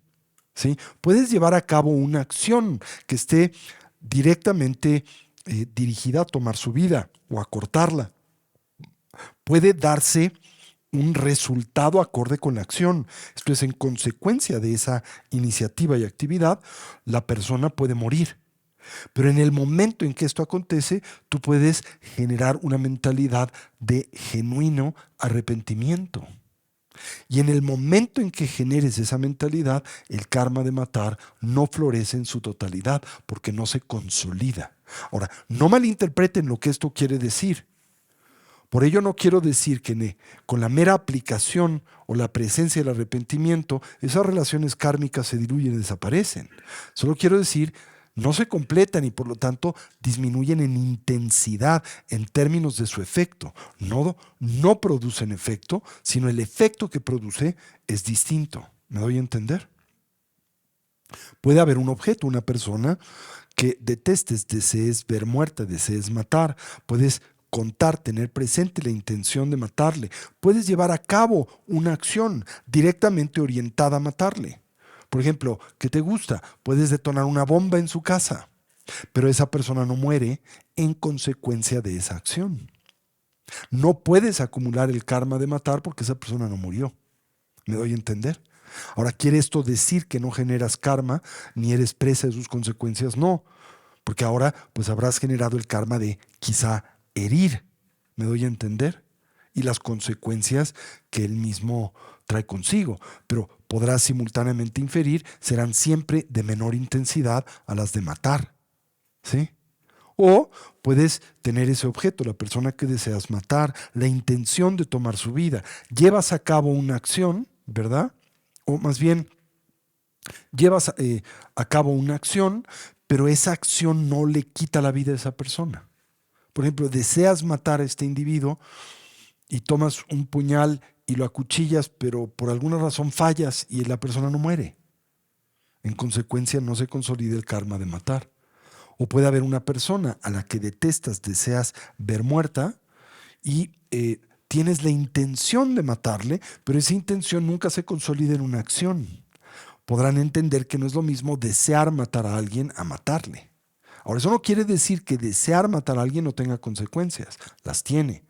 ¿sí? Puedes llevar a cabo una acción que esté directamente dirigida a tomar su vida o a cortarla. Puede darse un resultado acorde con la acción. Esto es, en consecuencia de esa iniciativa y actividad, la persona puede morir. Pero en el momento en que esto acontece, tú puedes generar una mentalidad de genuino arrepentimiento. Y en el momento en que generes esa mentalidad, el karma de matar no florece en su totalidad porque no se consolida. Ahora, no malinterpreten lo que esto quiere decir. Por ello no quiero decir que con la mera aplicación o la presencia del arrepentimiento, esas relaciones kármicas se diluyen y desaparecen. Solo quiero decir, no se completan y por lo tanto disminuyen en intensidad en términos de su efecto. No producen efecto, sino el efecto que produce es distinto. ¿Me doy a entender? Puede haber un objeto, una persona que detestes, desees ver muerta, desees matar. Puedes contar, tener presente la intención de matarle. Puedes llevar a cabo una acción directamente orientada a matarle. Por ejemplo, ¿qué te gusta? Puedes detonar una bomba en su casa, pero esa persona no muere en consecuencia de esa acción. No puedes acumular el karma de matar porque esa persona no murió. ¿Me doy a entender? Ahora, ¿quiere esto decir que no generas karma ni eres presa de sus consecuencias? No, porque ahora pues habrás generado el karma de quizá herir. ¿Me doy a entender? Y las consecuencias que él mismo trae consigo, pero podrás simultáneamente inferir, serán siempre de menor intensidad a las de matar, ¿sí? O puedes tener ese objeto, la persona que deseas matar, la intención de tomar su vida. Llevas a cabo una acción, ¿verdad? O más bien, llevas a cabo una acción, pero esa acción no le quita la vida a esa persona. Por ejemplo, deseas matar a este individuo y tomas un puñal y lo acuchillas, pero por alguna razón fallas y la persona no muere. En consecuencia, no se consolida el karma de matar. O puede haber una persona a la que detestas, deseas ver muerta y tienes la intención de matarle, pero esa intención nunca se consolida en una acción. Podrán entender que no es lo mismo desear matar a alguien a matarle. Ahora, eso no quiere decir que desear matar a alguien no tenga consecuencias. Las tiene.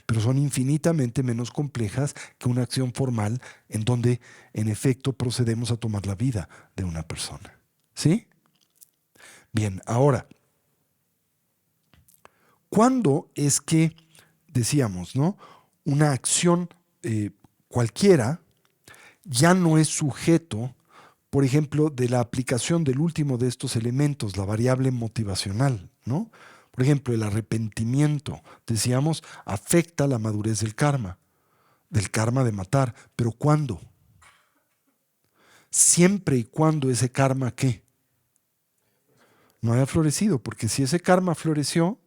pero son infinitamente menos complejas que una acción formal en donde, en efecto, procedemos a tomar la vida de una persona. ¿Sí? Bien, ahora, ¿cuándo es que, decíamos, ¿no? Una acción cualquiera ya no es sujeto, por ejemplo, de la aplicación del último de estos elementos, la variable motivacional, ¿no? Por ejemplo, el arrepentimiento, decíamos, afecta la madurez del karma de matar. ¿Pero cuándo? Siempre y cuando ese karma, ¿qué? No haya florecido, porque si ese karma floreció,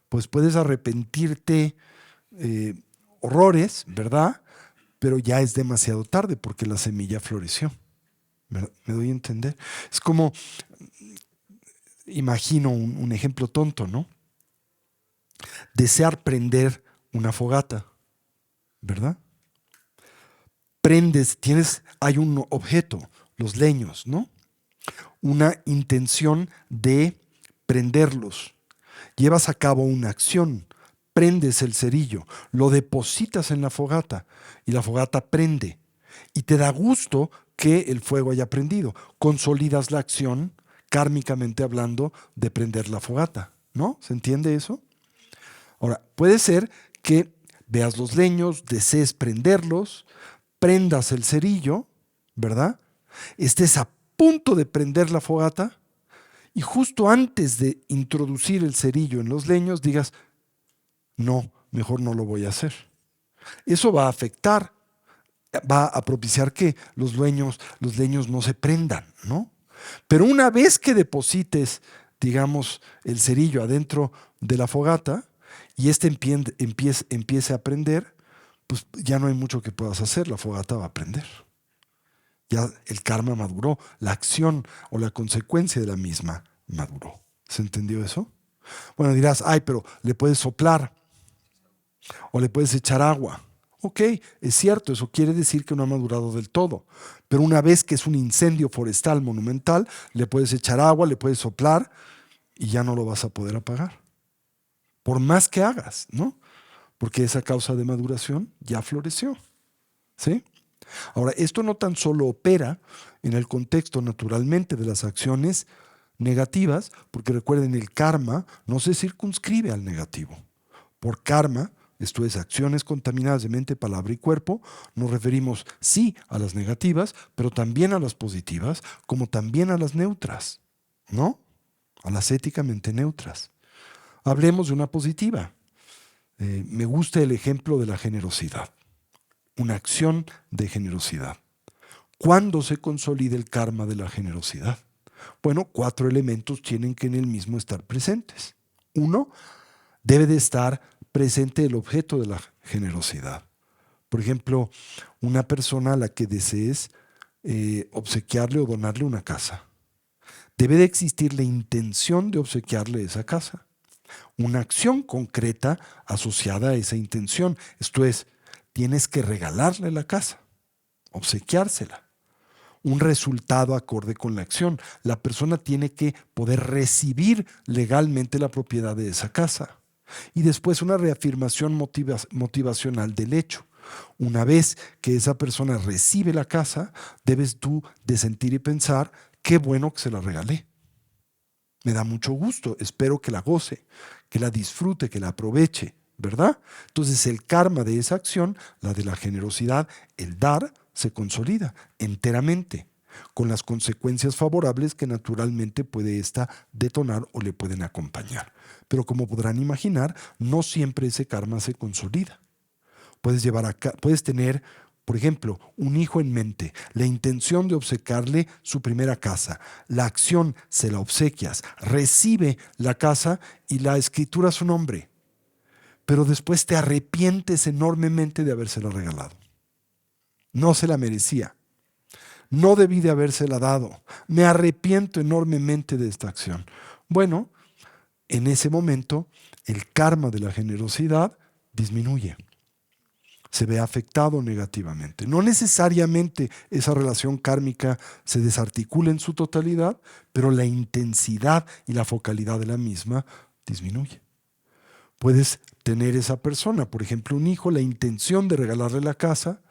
pues puedes arrepentirte eh, horrores, ¿verdad? Pero ya es demasiado tarde porque la semilla floreció. ¿Me doy a entender? Es como, imagino un ejemplo tonto, ¿no? Desear prender una fogata, ¿verdad? Prendes, hay un objeto, los leños, ¿no? Una intención de prenderlos. Llevas a cabo una acción, prendes el cerillo, lo depositas en la fogata y la fogata prende. Y te da gusto que el fuego haya prendido. Consolidas la acción, kármicamente hablando, de prender la fogata. ¿No? ¿Se entiende eso? Ahora, puede ser que veas los leños, desees prenderlos, prendas el cerillo, ¿verdad? Estés a punto de prender la fogata y justo antes de introducir el cerillo en los leños digas, no, mejor no lo voy a hacer. Eso va a afectar, va a propiciar que los leños no se prendan, ¿no? Pero una vez que deposites, digamos, el cerillo adentro de la fogata y empiece a prender, pues ya no hay mucho que puedas hacer, la fogata va a prender. Ya el karma maduró, la acción o la consecuencia de la misma maduró. ¿Se entendió eso? Bueno, dirás, ay, pero le puedes soplar o le puedes echar agua. Ok, es cierto, eso quiere decir que no ha madurado del todo. Pero una vez que es un incendio forestal monumental, le puedes echar agua, le puedes soplar y ya no lo vas a poder apagar. Por más que hagas, ¿no? Porque esa causa de maduración ya floreció. ¿Sí? Ahora, esto no tan solo opera en el contexto naturalmente de las acciones negativas, porque recuerden, el karma no se circunscribe al negativo. Por karma, esto es, acciones contaminadas de mente, palabra y cuerpo, nos referimos sí a las negativas, pero también a las positivas, como también a las neutras, ¿no? A las éticamente neutras. Hablemos de una positiva. Me gusta el ejemplo de la generosidad, una acción de generosidad. ¿Cuándo se consolida el karma de la generosidad? Bueno, 4 elementos tienen que en el mismo estar presentes. 1, debe de estar presente el objeto de la generosidad. Por ejemplo, una persona a la que desees obsequiarle o donarle una casa. Debe de existir la intención de obsequiarle esa casa. Una acción concreta asociada a esa intención. Esto es, tienes que regalarle la casa, obsequiársela. Un resultado acorde con la acción. La persona tiene que poder recibir legalmente la propiedad de esa casa. Y después una reafirmación motivacional del hecho. Una vez que esa persona recibe la casa, debes tú de sentir y pensar, qué bueno que se la regalé. Me da mucho gusto, espero que la goce, que la disfrute, que la aproveche, ¿verdad? Entonces el karma de esa acción, la de la generosidad, el dar, se consolida enteramente, con las consecuencias favorables que naturalmente puede ésta detonar o le pueden acompañar. Pero como podrán imaginar, no siempre ese karma se consolida. Puedes tener, por ejemplo, un hijo en mente, la intención de obsequiarle su primera casa, la acción se la obsequias, recibe la casa y la escritura a su nombre, pero después te arrepientes enormemente de habérsela regalado. No se la merecía, no debí de habérsela dado, me arrepiento enormemente de esta acción. Bueno, en ese momento el karma de la generosidad disminuye. Se ve afectado negativamente. No necesariamente esa relación kármica se desarticula en su totalidad, pero la intensidad y la focalidad de la misma disminuye. puedes tener esa persona. Por ejemplo, un hijo, la intención de regalarle la casa,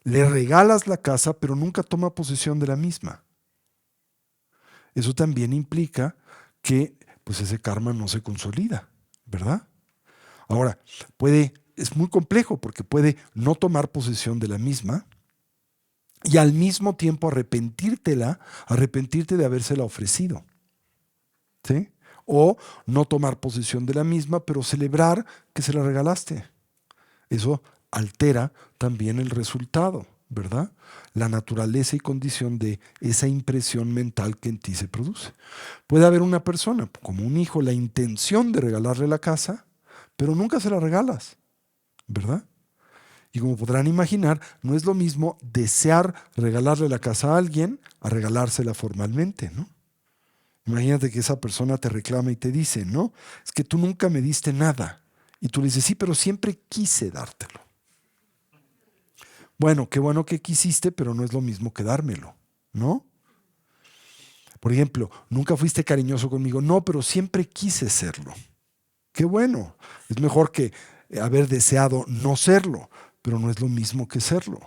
le regalas la casa, pero nunca toma posesión de la misma. Eso también implica que pues ese karma no se consolida, ¿verdad? Ahora, es muy complejo porque puede no tomar posesión de la misma y al mismo tiempo arrepentirte de habérsela ofrecido, ¿sí? O no tomar posesión de la misma, pero celebrar que se la regalaste. Eso altera también el resultado, ¿verdad? La naturaleza y condición de esa impresión mental que en ti se produce. Puede haber una persona, como un hijo, la intención de regalarle la casa, pero nunca se la regalas, ¿verdad? Y como podrán imaginar, no es lo mismo desear regalarle la casa a alguien a regalársela formalmente, ¿no? Imagínate que esa persona te reclama y te dice, ¿no? Es que tú nunca me diste nada. Y tú le dices, sí, pero siempre quise dártelo. Bueno, qué bueno que quisiste, pero no es lo mismo que dármelo, ¿no? Por ejemplo, nunca fuiste cariñoso conmigo. No, pero siempre quise serlo. Qué bueno. Es mejor que haber deseado no serlo, pero no es lo mismo que serlo.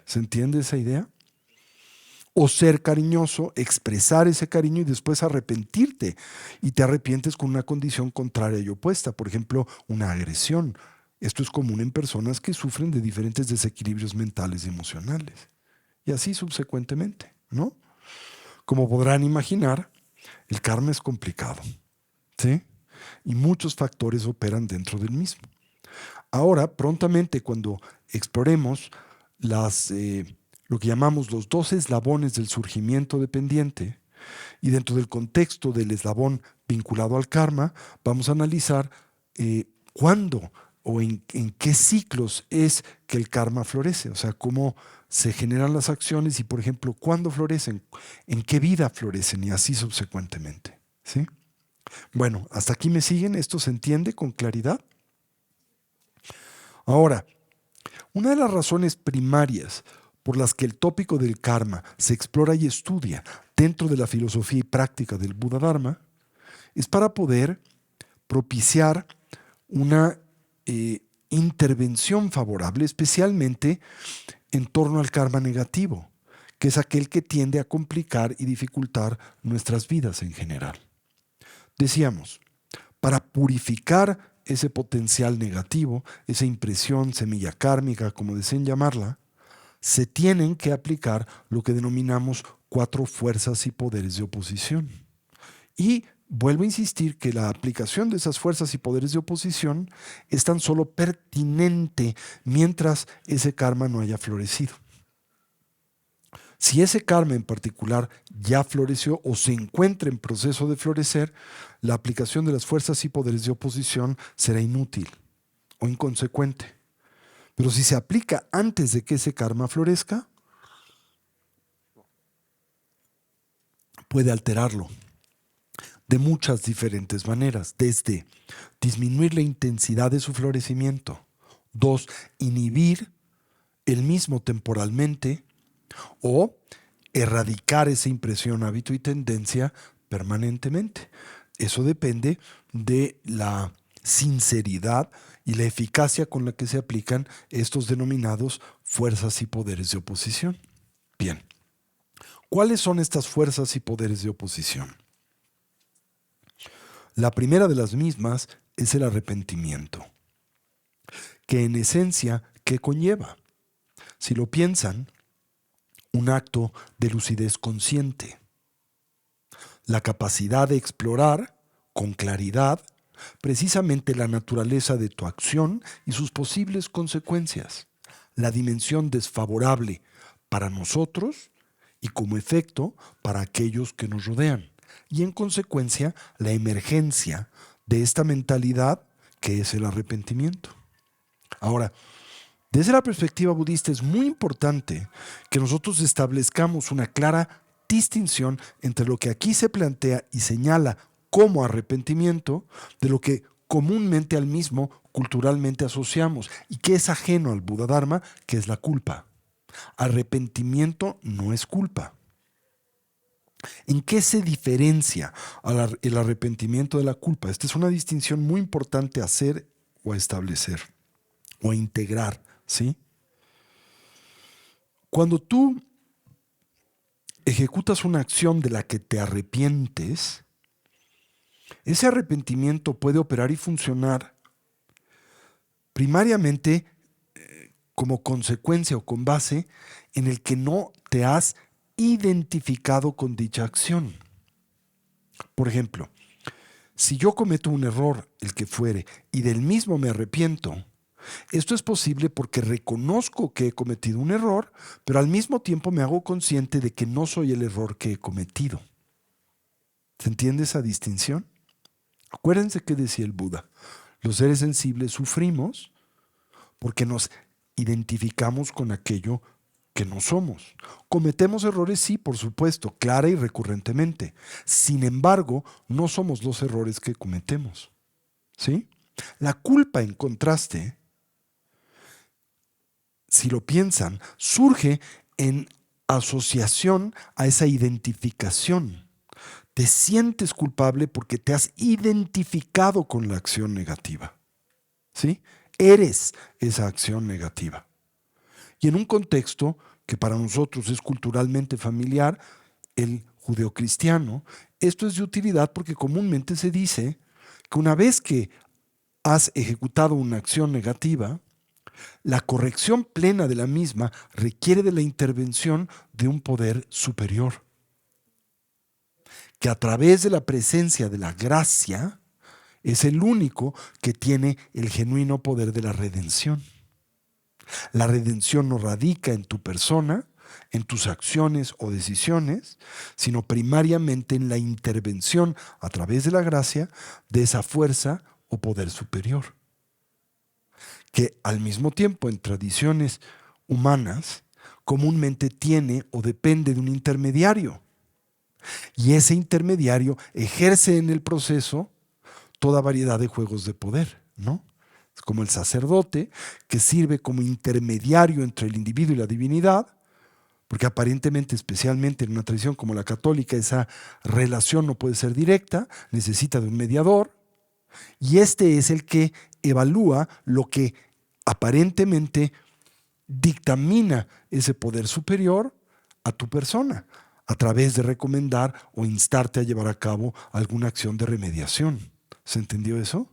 ¿Se entiende esa idea? O ser cariñoso, expresar ese cariño y después arrepentirte. Y te arrepientes con una condición contraria y opuesta. Por ejemplo, una agresión. Esto es común en personas que sufren de diferentes desequilibrios mentales y emocionales. Y así subsecuentemente, ¿no? Como podrán imaginar, el karma es complicado, ¿sí? Y muchos factores operan dentro del mismo. Ahora, prontamente, cuando exploremos lo que llamamos los 12 eslabones del surgimiento dependiente, y dentro del contexto del eslabón vinculado al karma, vamos a analizar cuándo o en qué ciclos es que el karma florece, o sea, cómo se generan las acciones y, por ejemplo, cuándo florecen, en qué vida florecen y así subsecuentemente, ¿sí? Bueno, hasta aquí me siguen, ¿esto se entiende con claridad? Ahora, una de las razones primarias por las que el tópico del karma se explora y estudia dentro de la filosofía y práctica del Buda Dharma es para poder propiciar una intervención favorable, especialmente en torno al karma negativo, que es aquel que tiende a complicar y dificultar nuestras vidas en general. Decíamos, para purificar ese potencial negativo, esa impresión, semilla kármica, como deseen llamarla, se tienen que aplicar lo que denominamos 4 fuerzas y poderes de oposición. Y vuelvo a insistir que la aplicación de esas fuerzas y poderes de oposición es tan solo pertinente mientras ese karma no haya florecido. Si ese karma en particular ya floreció o se encuentra en proceso de florecer, la aplicación de las fuerzas y poderes de oposición será inútil o inconsecuente. Pero si se aplica antes de que ese karma florezca, puede alterarlo de muchas diferentes maneras, desde disminuir la intensidad de su florecimiento, 2, inhibir el mismo temporalmente, o erradicar esa impresión, hábito y tendencia permanentemente. Eso depende de la sinceridad y la eficacia con la que se aplican estos denominados fuerzas y poderes de oposición. Bien, ¿cuáles son estas fuerzas y poderes de oposición? La primera de las mismas es el arrepentimiento, que en esencia, ¿qué conlleva? Si lo piensan, un acto de lucidez consciente, la capacidad de explorar con claridad precisamente la naturaleza de tu acción y sus posibles consecuencias, la dimensión desfavorable para nosotros y como efecto para aquellos que nos rodean, y en consecuencia la emergencia de esta mentalidad que es el arrepentimiento. Ahora, desde la perspectiva budista es muy importante que nosotros establezcamos una clara distinción entre lo que aquí se plantea y señala como arrepentimiento de lo que comúnmente al mismo culturalmente asociamos y que es ajeno al Buda Dharma, que es la culpa. Arrepentimiento no es culpa. ¿En qué se diferencia el arrepentimiento de la culpa? Esta es una distinción muy importante a hacer o a establecer o a integrar, ¿sí? Cuando tú ejecutas una acción de la que te arrepientes, ese arrepentimiento puede operar y funcionar primariamente como consecuencia o con base en el que no te has identificado con dicha acción. Por ejemplo, si yo cometo un error, el que fuere, y del mismo me arrepiento, esto es posible porque reconozco que he cometido un error, pero al mismo tiempo me hago consciente de que no soy el error que he cometido. ¿Se entiende esa distinción? Acuérdense que decía el Buda, los seres sensibles sufrimos porque nos identificamos con aquello que no somos. Cometemos errores, sí, por supuesto, clara y recurrentemente. Sin embargo, no somos los errores que cometemos. ¿Sí? La culpa, en contraste, si lo piensan, surge en asociación a esa identificación. Te sientes culpable porque te has identificado con la acción negativa. ¿Sí? Eres esa acción negativa. Y en un contexto que para nosotros es culturalmente familiar, el judeocristiano, esto es de utilidad porque comúnmente se dice que una vez que has ejecutado una acción negativa, la corrección plena de la misma requiere de la intervención de un poder superior, que a través de la presencia de la gracia es el único que tiene el genuino poder de la redención. La redención no radica en tu persona, en tus acciones o decisiones, sino primariamente en la intervención a través de la gracia de esa fuerza o poder superior, que al mismo tiempo en tradiciones humanas comúnmente tiene o depende de un intermediario. Y ese intermediario ejerce en el proceso toda variedad de juegos de poder, ¿no? Es como el sacerdote que sirve como intermediario entre el individuo y la divinidad, porque aparentemente, especialmente en una tradición como la católica, esa relación no puede ser directa, necesita de un mediador, y este es el que evalúa lo que aparentemente dictamina ese poder superior a tu persona, a través de recomendar o instarte a llevar a cabo alguna acción de remediación. ¿Se entendió eso?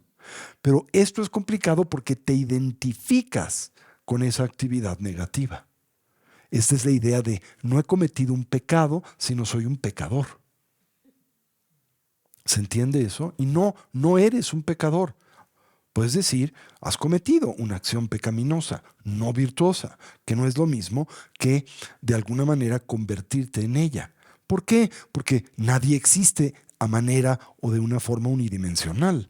Pero esto es complicado porque te identificas con esa actividad negativa. Esta es la idea de no he cometido un pecado, sino soy un pecador. ¿Se entiende eso? Y no eres un pecador. Puedes decir, has cometido una acción pecaminosa, no virtuosa, que no es lo mismo que de alguna manera convertirte en ella. ¿Por qué? Porque nadie existe a manera o de una forma unidimensional.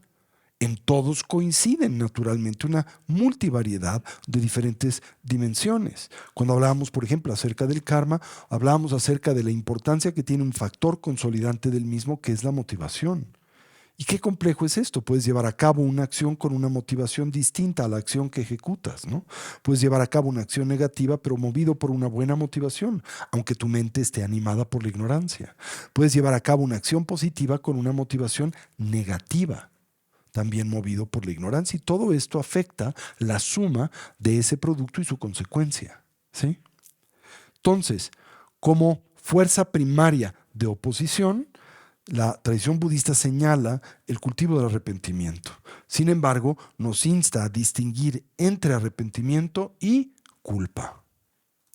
En todos coinciden naturalmente una multivariedad de diferentes dimensiones. Cuando hablábamos, por ejemplo, acerca del karma, hablábamos acerca de la importancia que tiene un factor consolidante del mismo, que es la motivación. ¿Y qué complejo es esto? Puedes llevar a cabo una acción con una motivación distinta a la acción que ejecutas, ¿no? Puedes llevar a cabo una acción negativa, pero movido por una buena motivación, aunque tu mente esté animada por la ignorancia. Puedes llevar a cabo una acción positiva con una motivación negativa, también movido por la ignorancia. Y todo esto afecta la suma de ese producto y su consecuencia, ¿sí? Entonces, como fuerza primaria de oposición, la tradición budista señala el cultivo del arrepentimiento. Sin embargo, nos insta a distinguir entre arrepentimiento y culpa.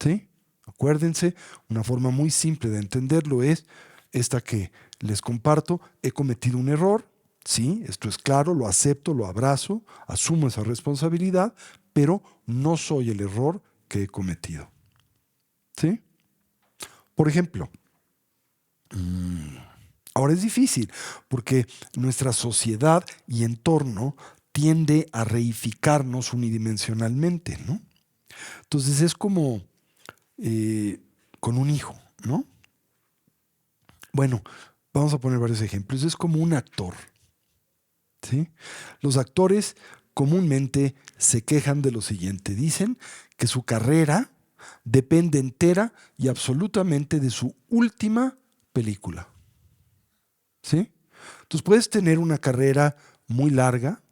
¿Sí? Acuérdense, una forma muy simple de entenderlo es esta que les comparto. He cometido un error, sí, esto es claro, lo acepto, lo abrazo, asumo esa responsabilidad, pero no soy el error que he cometido. ¿Sí? Por ejemplo, ahora es difícil porque nuestra sociedad y entorno tiende a reificarnos unidimensionalmente, ¿no? Entonces es como con un hijo, ¿no? Bueno, vamos a poner varios ejemplos. Es como un actor, ¿sí? Los actores comúnmente se quejan de lo siguiente. Dicen que su carrera depende entera y absolutamente de su última película. ¿Sí? Entonces puedes tener una carrera muy larga,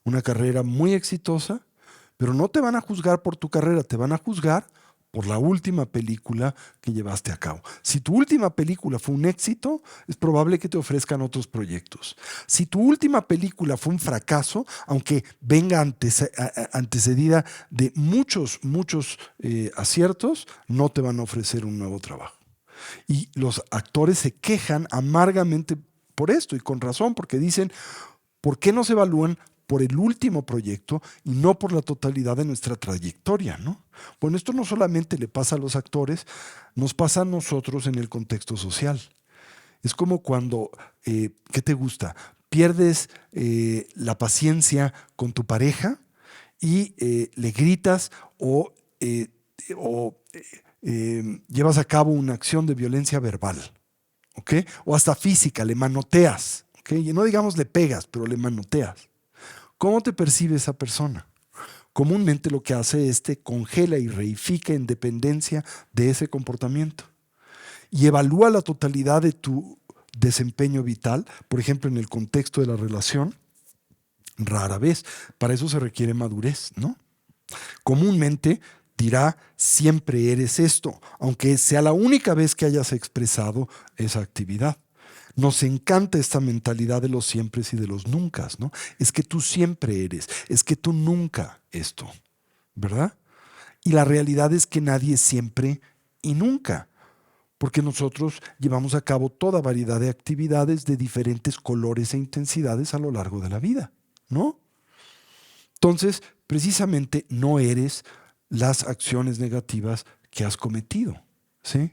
una carrera muy exitosa, pero no te van a juzgar por tu carrera, te van a juzgar por la última película que llevaste a cabo. Si tu última película fue un éxito, es probable que te ofrezcan otros proyectos. Si tu última película fue un fracaso, aunque venga antecedida de muchos aciertos, no te van a ofrecer un nuevo trabajo. Y los actores se quejan amargamente por esto, y con razón, porque dicen, ¿por qué nos evalúan por el último proyecto y no por la totalidad de nuestra trayectoria, ¿no? Bueno, esto no solamente le pasa a los actores, nos pasa a nosotros en el contexto social. Es como cuando, ¿qué te gusta? Pierdes la paciencia con tu pareja y le gritas o llevas a cabo una acción de violencia verbal, ¿ok? O hasta física, le manoteas, ¿ok? Y no digamos le pegas, pero le manoteas. ¿Cómo te percibe esa persona? Comúnmente lo que hace es te congela y reifica en dependencia de ese comportamiento y evalúa la totalidad de tu desempeño vital, por ejemplo, en el contexto de la relación, rara vez. Para eso se requiere madurez, ¿no? Comúnmente dirá, siempre eres esto, aunque sea la única vez que hayas expresado esa actividad. Nos encanta esta mentalidad de los siempres y de los nuncas, ¿no? Es que tú siempre eres, es que tú nunca esto, ¿verdad? Y la realidad es que nadie es siempre y nunca, porque nosotros llevamos a cabo toda variedad de actividades de diferentes colores e intensidades a lo largo de la vida, ¿no? Entonces, precisamente no eres las acciones negativas que has cometido, ¿sí?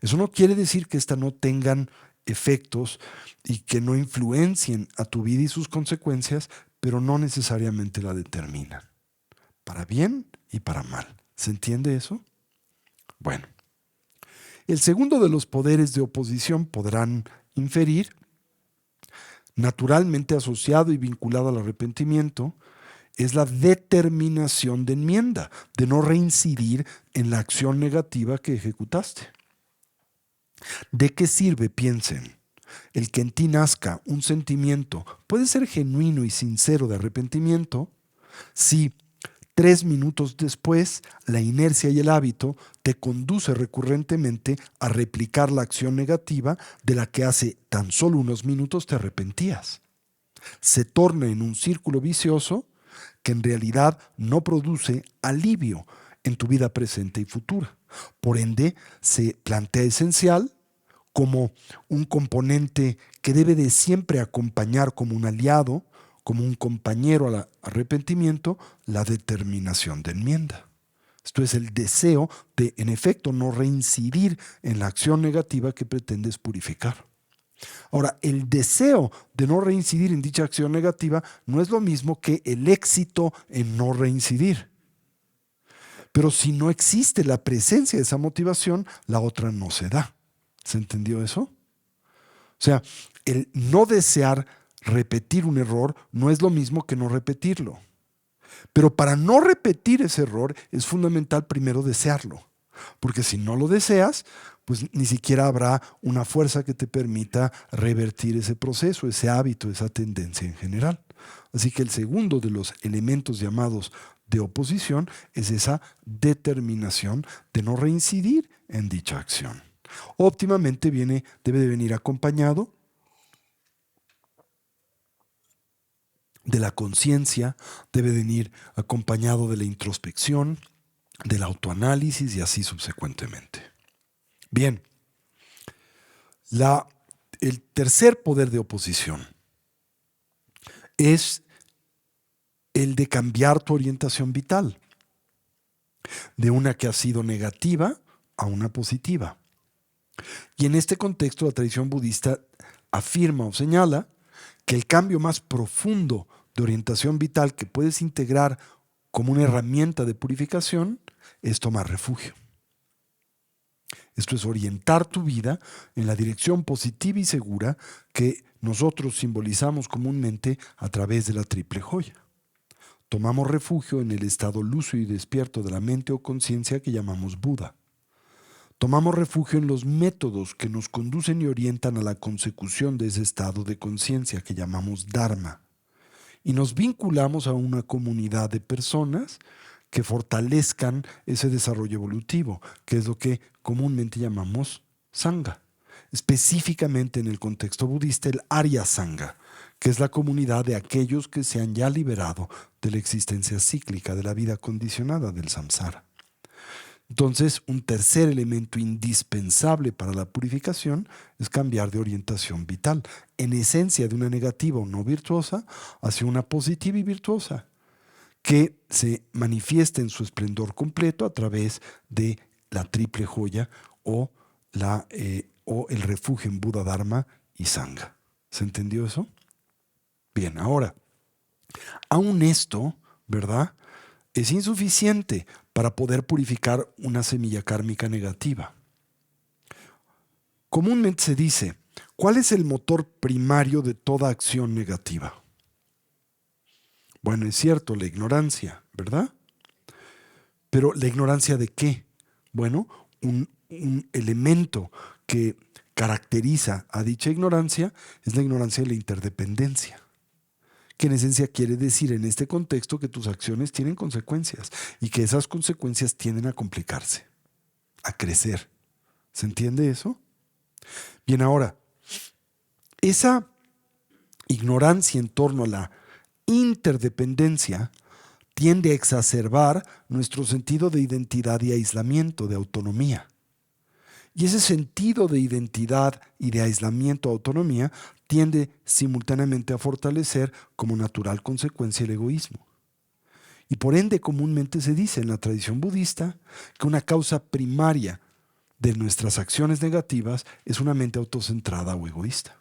Eso no quiere decir que éstas no tengan efectos y que no influencien a tu vida y sus consecuencias, pero no necesariamente la determinan, para bien y para mal. ¿Se entiende eso? Bueno, el segundo de los poderes de oposición podrán inferir, naturalmente asociado y vinculado al arrepentimiento, es la determinación de enmienda, de no reincidir en la acción negativa que ejecutaste. ¿De qué sirve, piensen, el que en ti nazca un sentimiento, puede ser genuino y sincero de arrepentimiento, si 3 minutos después la inercia y el hábito te conduce recurrentemente a replicar la acción negativa de la que hace tan solo unos minutos te arrepentías? Se torna en un círculo vicioso que en realidad no produce alivio en tu vida presente y futura. Por ende, se plantea esencial como un componente que debe de siempre acompañar como un aliado, como un compañero al arrepentimiento, la determinación de enmienda. Esto es el deseo de, en efecto, no reincidir en la acción negativa que pretendes purificar. Ahora, el deseo de no reincidir en dicha acción negativa no es lo mismo que el éxito en no reincidir. Pero si no existe la presencia de esa motivación, la otra no se da. ¿Se entendió eso? O sea, el no desear repetir un error no es lo mismo que no repetirlo. Pero para no repetir ese error es fundamental primero desearlo. Porque si no lo deseas, pues ni siquiera habrá una fuerza que te permita revertir ese proceso, ese hábito, esa tendencia en general. Así que el segundo de los elementos llamados de oposición es esa determinación de no reincidir en dicha acción. Óptimamente debe de venir acompañado de la conciencia, debe de venir acompañado de la introspección, del autoanálisis y así subsecuentemente. Bien, el tercer poder de oposición es el de cambiar tu orientación vital de una que ha sido negativa a una positiva. Y en este contexto la tradición budista afirma o señala que el cambio más profundo de orientación vital que puedes integrar como una herramienta de purificación es tomar refugio. Esto es orientar tu vida en la dirección positiva y segura que nosotros simbolizamos comúnmente a través de la triple joya. Tomamos refugio en el estado lúcido y despierto de la mente o conciencia que llamamos Buda. Tomamos refugio en los métodos que nos conducen y orientan a la consecución de ese estado de conciencia que llamamos Dharma. Y nos vinculamos a una comunidad de personas que fortalezcan ese desarrollo evolutivo, que es lo que comúnmente llamamos Sangha. Específicamente en el contexto budista, el Arya Sangha, que es la comunidad de aquellos que se han ya liberado de la existencia cíclica, de la vida condicionada del samsara. Entonces, un tercer elemento indispensable para la purificación es cambiar de orientación vital, en esencia de una negativa o no virtuosa hacia una positiva y virtuosa, que se manifiesta en su esplendor completo a través de la triple joya o el refugio en Buda, Dharma y Sangha. ¿Se entendió eso? Bien, ahora, aún esto, ¿verdad?, es insuficiente para poder purificar una semilla kármica negativa. Comúnmente se dice, ¿cuál es el motor primario de toda acción negativa? Bueno, es cierto, la ignorancia, ¿verdad? Pero ¿la ignorancia de qué? Bueno, un elemento que caracteriza a dicha ignorancia es la ignorancia de la interdependencia, que en esencia quiere decir en este contexto que tus acciones tienen consecuencias y que esas consecuencias tienden a complicarse, a crecer. ¿Se entiende eso? Bien, ahora, esa ignorancia en torno a la interdependencia tiende a exacerbar nuestro sentido de identidad y aislamiento, de autonomía. Y ese sentido de identidad y de aislamiento, autonomía, tiende simultáneamente a fortalecer como natural consecuencia el egoísmo. Y por ende comúnmente se dice en la tradición budista que una causa primaria de nuestras acciones negativas es una mente autocentrada o egoísta.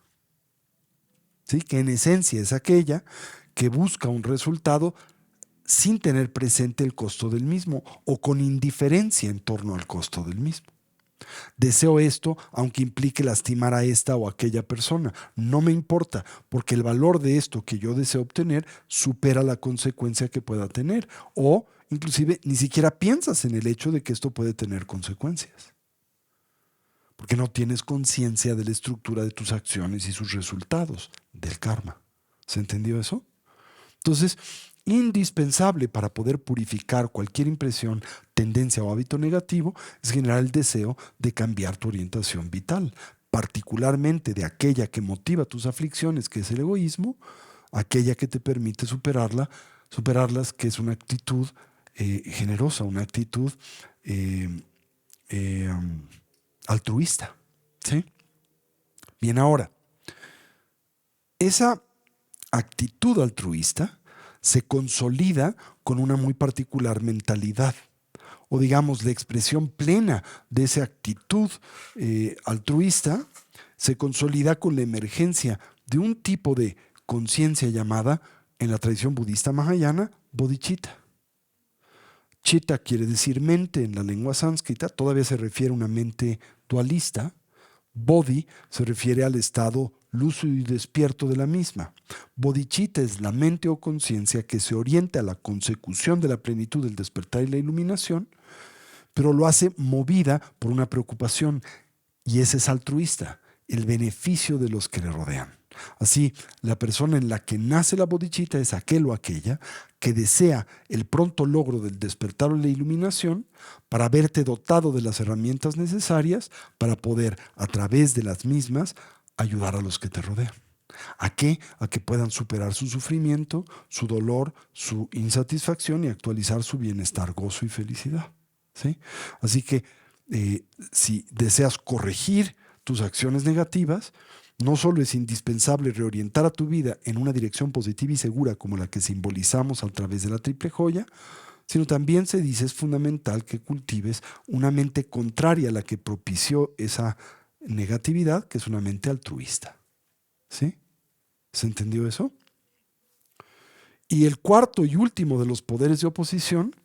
¿Sí? Que en esencia es aquella que busca un resultado sin tener presente el costo del mismo o con indiferencia en torno al costo del mismo. Deseo esto aunque implique lastimar a esta o aquella persona. No me importa, porque el valor de esto que yo deseo obtener supera la consecuencia que pueda tener. O inclusive ni siquiera piensas en el hecho de que esto puede tener consecuencias. Porque no tienes conciencia de la estructura de tus acciones y sus resultados, del karma. ¿Se entendió eso? Entonces, indispensable para poder purificar cualquier impresión, tendencia o hábito negativo es generar el deseo de cambiar tu orientación vital, particularmente de aquella que motiva tus aflicciones, que es el egoísmo, aquella que te permite superarlas, que es una actitud generosa, una actitud altruista. ¿Sí? Bien, ahora, esa actitud altruista se consolida con una muy particular mentalidad, o digamos la expresión plena de esa actitud altruista se consolida con la emergencia de un tipo de conciencia llamada, en la tradición budista mahayana, bodhicitta. Chitta quiere decir mente en la lengua sánscrita, todavía se refiere a una mente dualista. Bodhi se refiere al estado lúcido y despierto de la misma. Bodhicitta es la mente o conciencia que se orienta a la consecución de la plenitud del despertar y la iluminación, pero lo hace movida por una preocupación, y ese es altruista, el beneficio de los que le rodean. Así, la persona en la que nace la bodhicitta es aquel o aquella que desea el pronto logro del despertar o la iluminación para haberte dotado de las herramientas necesarias para poder, a través de las mismas, ayudar a los que te rodean. ¿A qué? A que puedan superar su sufrimiento, su dolor, su insatisfacción y actualizar su bienestar, gozo y felicidad. ¿Sí? Así que si deseas corregir tus acciones negativas, no solo es indispensable reorientar a tu vida en una dirección positiva y segura como la que simbolizamos a través de la triple joya, sino también se dice es fundamental que cultives una mente contraria a la que propició esa negatividad, que es una mente altruista. ¿Sí? ¿Se entendió eso? Y el cuarto y último de los poderes de oposición,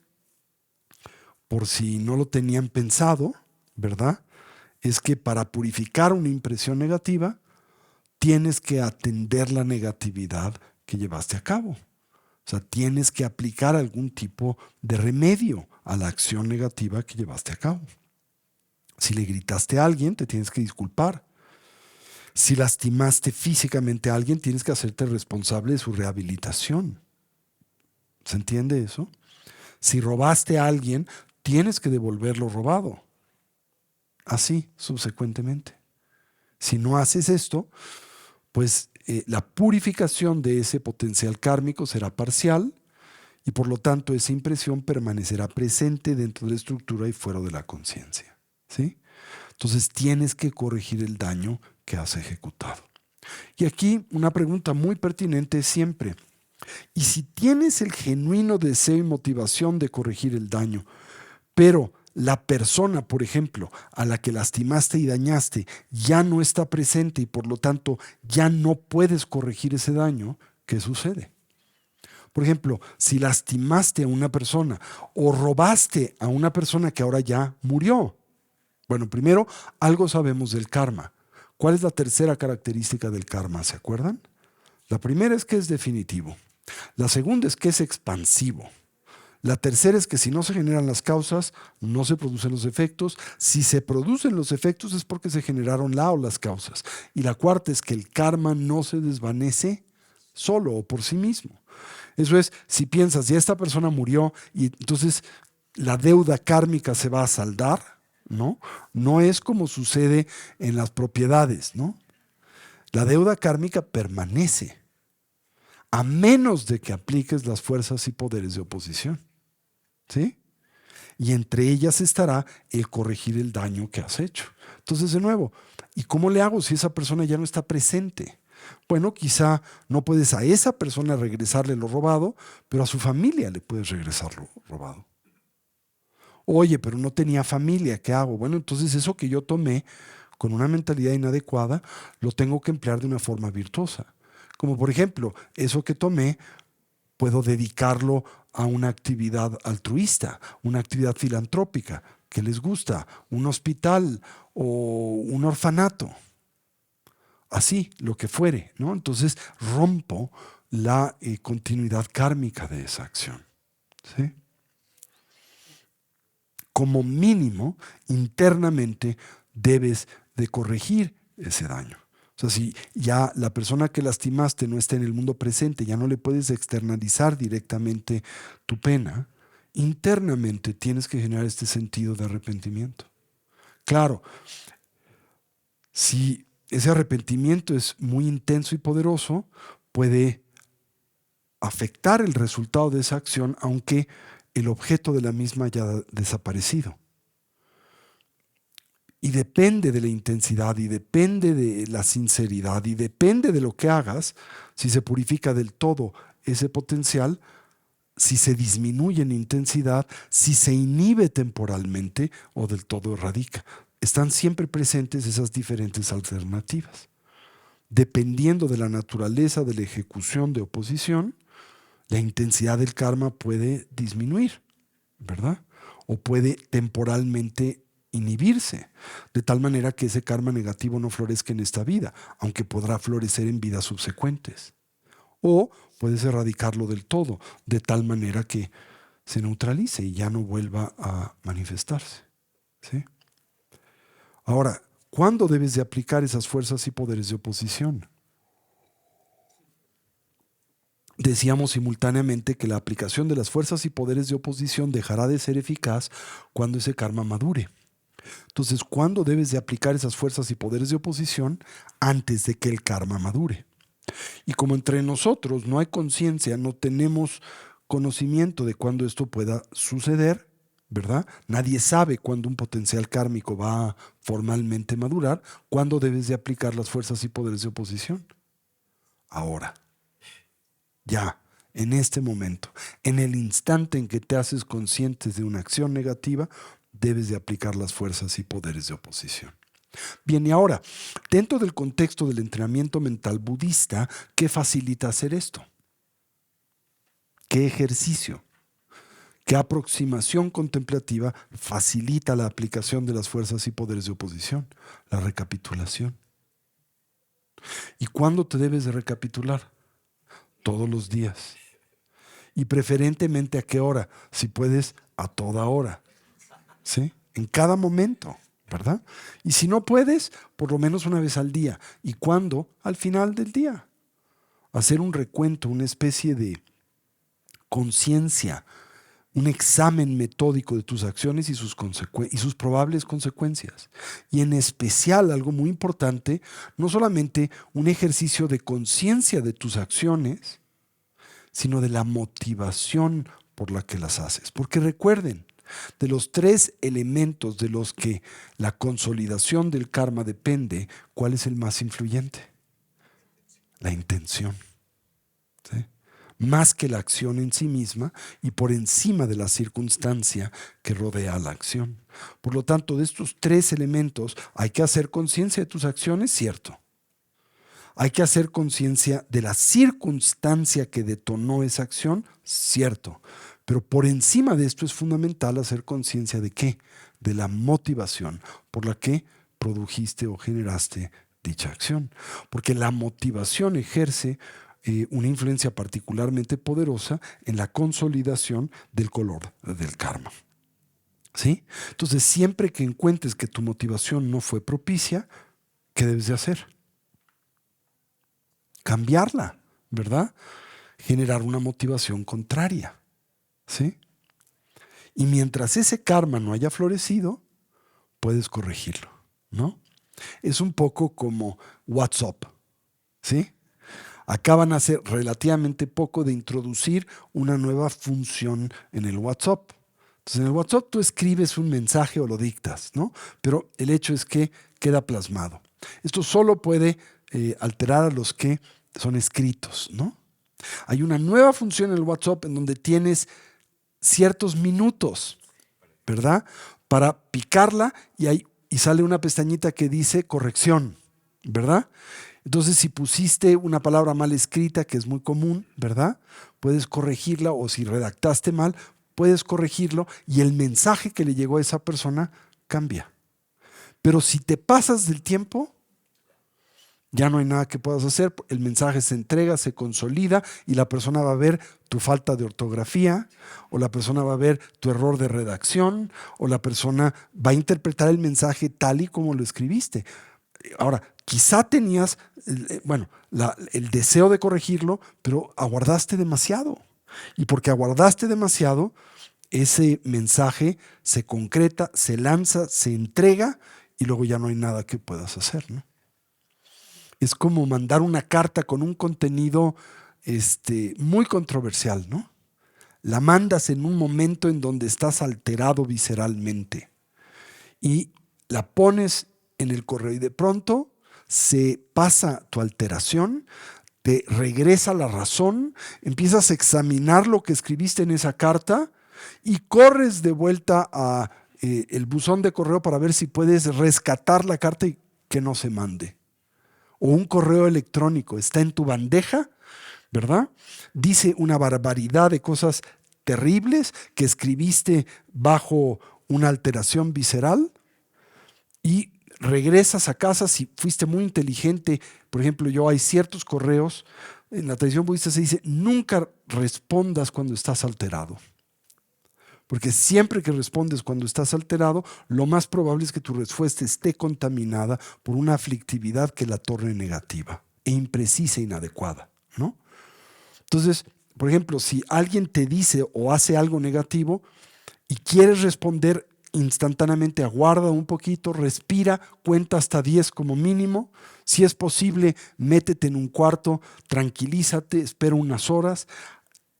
por si no lo tenían pensado, ¿verdad?, es que para purificar una impresión negativa, tienes que atender la negatividad que llevaste a cabo. O sea, tienes que aplicar algún tipo de remedio a la acción negativa que llevaste a cabo. Si le gritaste a alguien, te tienes que disculpar. Si lastimaste físicamente a alguien, tienes que hacerte responsable de su rehabilitación. ¿Se entiende eso? Si robaste a alguien, tienes que devolver lo robado. Así, subsecuentemente. Si no haces esto, pues la purificación de ese potencial kármico será parcial y por lo tanto esa impresión permanecerá presente dentro de la estructura y fuera de la conciencia. ¿Sí? Entonces tienes que corregir el daño que has ejecutado. Y aquí una pregunta muy pertinente es siempre, ¿y si tienes el genuino deseo y motivación de corregir el daño, pero la persona, por ejemplo, a la que lastimaste y dañaste, ya no está presente y por lo tanto ya no puedes corregir ese daño, ¿qué sucede? Por ejemplo, si lastimaste a una persona o robaste a una persona que ahora ya murió. Bueno, primero, algo sabemos del karma. ¿Cuál es la tercera característica del karma? ¿Se acuerdan? La primera es que es definitivo. La segunda es que es expansivo. La tercera es que si no se generan las causas, no se producen los efectos. Si se producen los efectos es porque se generaron la o las causas. Y la cuarta es que el karma no se desvanece solo o por sí mismo. Eso es, si piensas, ya esta persona murió y entonces la deuda kármica se va a saldar, ¿no? No es como sucede en las propiedades, ¿no? La deuda kármica permanece, a menos de que apliques las fuerzas y poderes de oposición. ¿Sí? Y entre ellas estará el corregir el daño que has hecho. Entonces, de nuevo, ¿y cómo le hago si esa persona ya no está presente? Bueno, quizá no puedes a esa persona regresarle lo robado, pero a su familia le puedes regresar lo robado. Oye, pero no tenía familia, ¿qué hago? Bueno, entonces eso que yo tomé con una mentalidad inadecuada, lo tengo que emplear de una forma virtuosa. Como por ejemplo, eso que tomé puedo dedicarlo a una actividad altruista, una actividad filantrópica que les gusta, un hospital o un orfanato. Así, lo que fuere, ¿no? Entonces rompo la continuidad kármica de esa acción. ¿Sí? Como mínimo, internamente debes de corregir ese daño. O sea, si ya la persona que lastimaste no está en el mundo presente, ya no le puedes externalizar directamente tu pena, internamente tienes que generar este sentido de arrepentimiento. Claro, si ese arrepentimiento es muy intenso y poderoso, puede afectar el resultado de esa acción, aunque el objeto de la misma haya desaparecido. Y depende de la intensidad y depende de la sinceridad y depende de lo que hagas, si se purifica del todo ese potencial, si se disminuye en intensidad, si se inhibe temporalmente o del todo erradica. Están siempre presentes esas diferentes alternativas. Dependiendo de la naturaleza de la ejecución de oposición, la intensidad del karma puede disminuir, ¿verdad? O puede temporalmente inhibirse, de tal manera que ese karma negativo no florezca en esta vida, aunque podrá florecer en vidas subsecuentes. O puedes erradicarlo del todo, de tal manera que se neutralice y ya no vuelva a manifestarse. ¿Sí? Ahora, ¿cuándo debes de aplicar esas fuerzas y poderes de oposición? Decíamos simultáneamente que la aplicación de las fuerzas y poderes de oposición dejará de ser eficaz cuando ese karma madure. Entonces, ¿cuándo debes de aplicar esas fuerzas y poderes de oposición? Antes de que el karma madure. Y como entre nosotros no hay conciencia, no tenemos conocimiento de cuándo esto pueda suceder, ¿verdad? Nadie sabe cuándo un potencial kármico va a formalmente madurar. ¿Cuándo debes de aplicar las fuerzas y poderes de oposición? Ahora. Ya, en este momento, en el instante en que te haces consciente de una acción negativa, debes de aplicar las fuerzas y poderes de oposición. Bien, y ahora, dentro del contexto del entrenamiento mental budista, ¿qué facilita hacer esto? ¿Qué ejercicio? ¿Qué aproximación contemplativa facilita la aplicación de las fuerzas y poderes de oposición? La recapitulación. ¿Y cuándo te debes de recapitular? Todos los días. Y preferentemente a qué hora, si puedes, a toda hora. ¿Sí? En cada momento ¿verdad? Y si no puedes, por lo menos una vez al día. ¿Y cuándo? Al final del día. Hacer un recuento, una especie de conciencia, un examen metódico de tus acciones y sus probables consecuencias. Y en especial, algo muy importante, no solamente un ejercicio de conciencia de tus acciones, sino de la motivación por la que las haces. Porque recuerden, de los 3 elementos de los que la consolidación del karma depende, ¿cuál es el más influyente? La intención. ¿Sí? Más que la acción en sí misma y por encima de la circunstancia que rodea a la acción. Por lo tanto, de estos 3 elementos hay que hacer conciencia de tus acciones, cierto. Hay que hacer conciencia de la circunstancia que detonó esa acción, cierto. Pero por encima de esto es fundamental hacer conciencia de qué, de la motivación por la que produjiste o generaste dicha acción. Porque la motivación ejerce una influencia particularmente poderosa en la consolidación del color del karma. ¿Sí? Entonces, siempre que encuentres que tu motivación no fue propicia, ¿qué debes de hacer? Cambiarla, ¿verdad? Generar una motivación contraria, ¿sí? Y mientras ese karma no haya florecido, puedes corregirlo, ¿no? Es un poco como WhatsApp, ¿sí? Acaban hace relativamente poco de introducir una nueva función en el WhatsApp. Entonces, en el WhatsApp tú escribes un mensaje o lo dictas, ¿no? Pero el hecho es que queda plasmado. Esto solo puede alterar a los que son escritos, ¿no? Hay una nueva función en el WhatsApp en donde tienes ciertos minutos, ¿verdad? Para picarla y sale una pestañita que dice corrección, ¿verdad? Entonces, si pusiste una palabra mal escrita, que es muy común, ¿verdad? Puedes corregirla, o si redactaste mal, puedes corregirlo y el mensaje que le llegó a esa persona cambia. Pero si te pasas del tiempo, ya no hay nada que puedas hacer. El mensaje se entrega, se consolida y la persona va a ver tu falta de ortografía, o la persona va a ver tu error de redacción, o la persona va a interpretar el mensaje tal y como lo escribiste. Ahora, quizá tenías, el deseo de corregirlo, pero aguardaste demasiado. Y porque aguardaste demasiado, ese mensaje se concreta, se lanza, se entrega y luego ya no hay nada que puedas hacer, ¿no? Es como mandar una carta con un contenido muy controversial, ¿no? La mandas en un momento en donde estás alterado visceralmente y la pones en el correo y de pronto se pasa tu alteración, te regresa la razón, empiezas a examinar lo que escribiste en esa carta y corres de vuelta a el buzón de correo para ver si puedes rescatar la carta y que no se mande. O un correo electrónico está en tu bandeja, ¿verdad? Dice una barbaridad de cosas terribles que escribiste bajo una alteración visceral y regresas a casa si fuiste muy inteligente. Por ejemplo, hay ciertos correos, en la tradición budista se dice, nunca respondas cuando estás alterado. Porque siempre que respondes cuando estás alterado, lo más probable es que tu respuesta esté contaminada por una aflictividad que la torne negativa e imprecisa e inadecuada, ¿no? Entonces, por ejemplo, si alguien te dice o hace algo negativo y quieres responder instantáneamente, aguarda un poquito, respira, cuenta hasta 10 como mínimo. Si es posible, métete en un cuarto, tranquilízate, espera unas horas,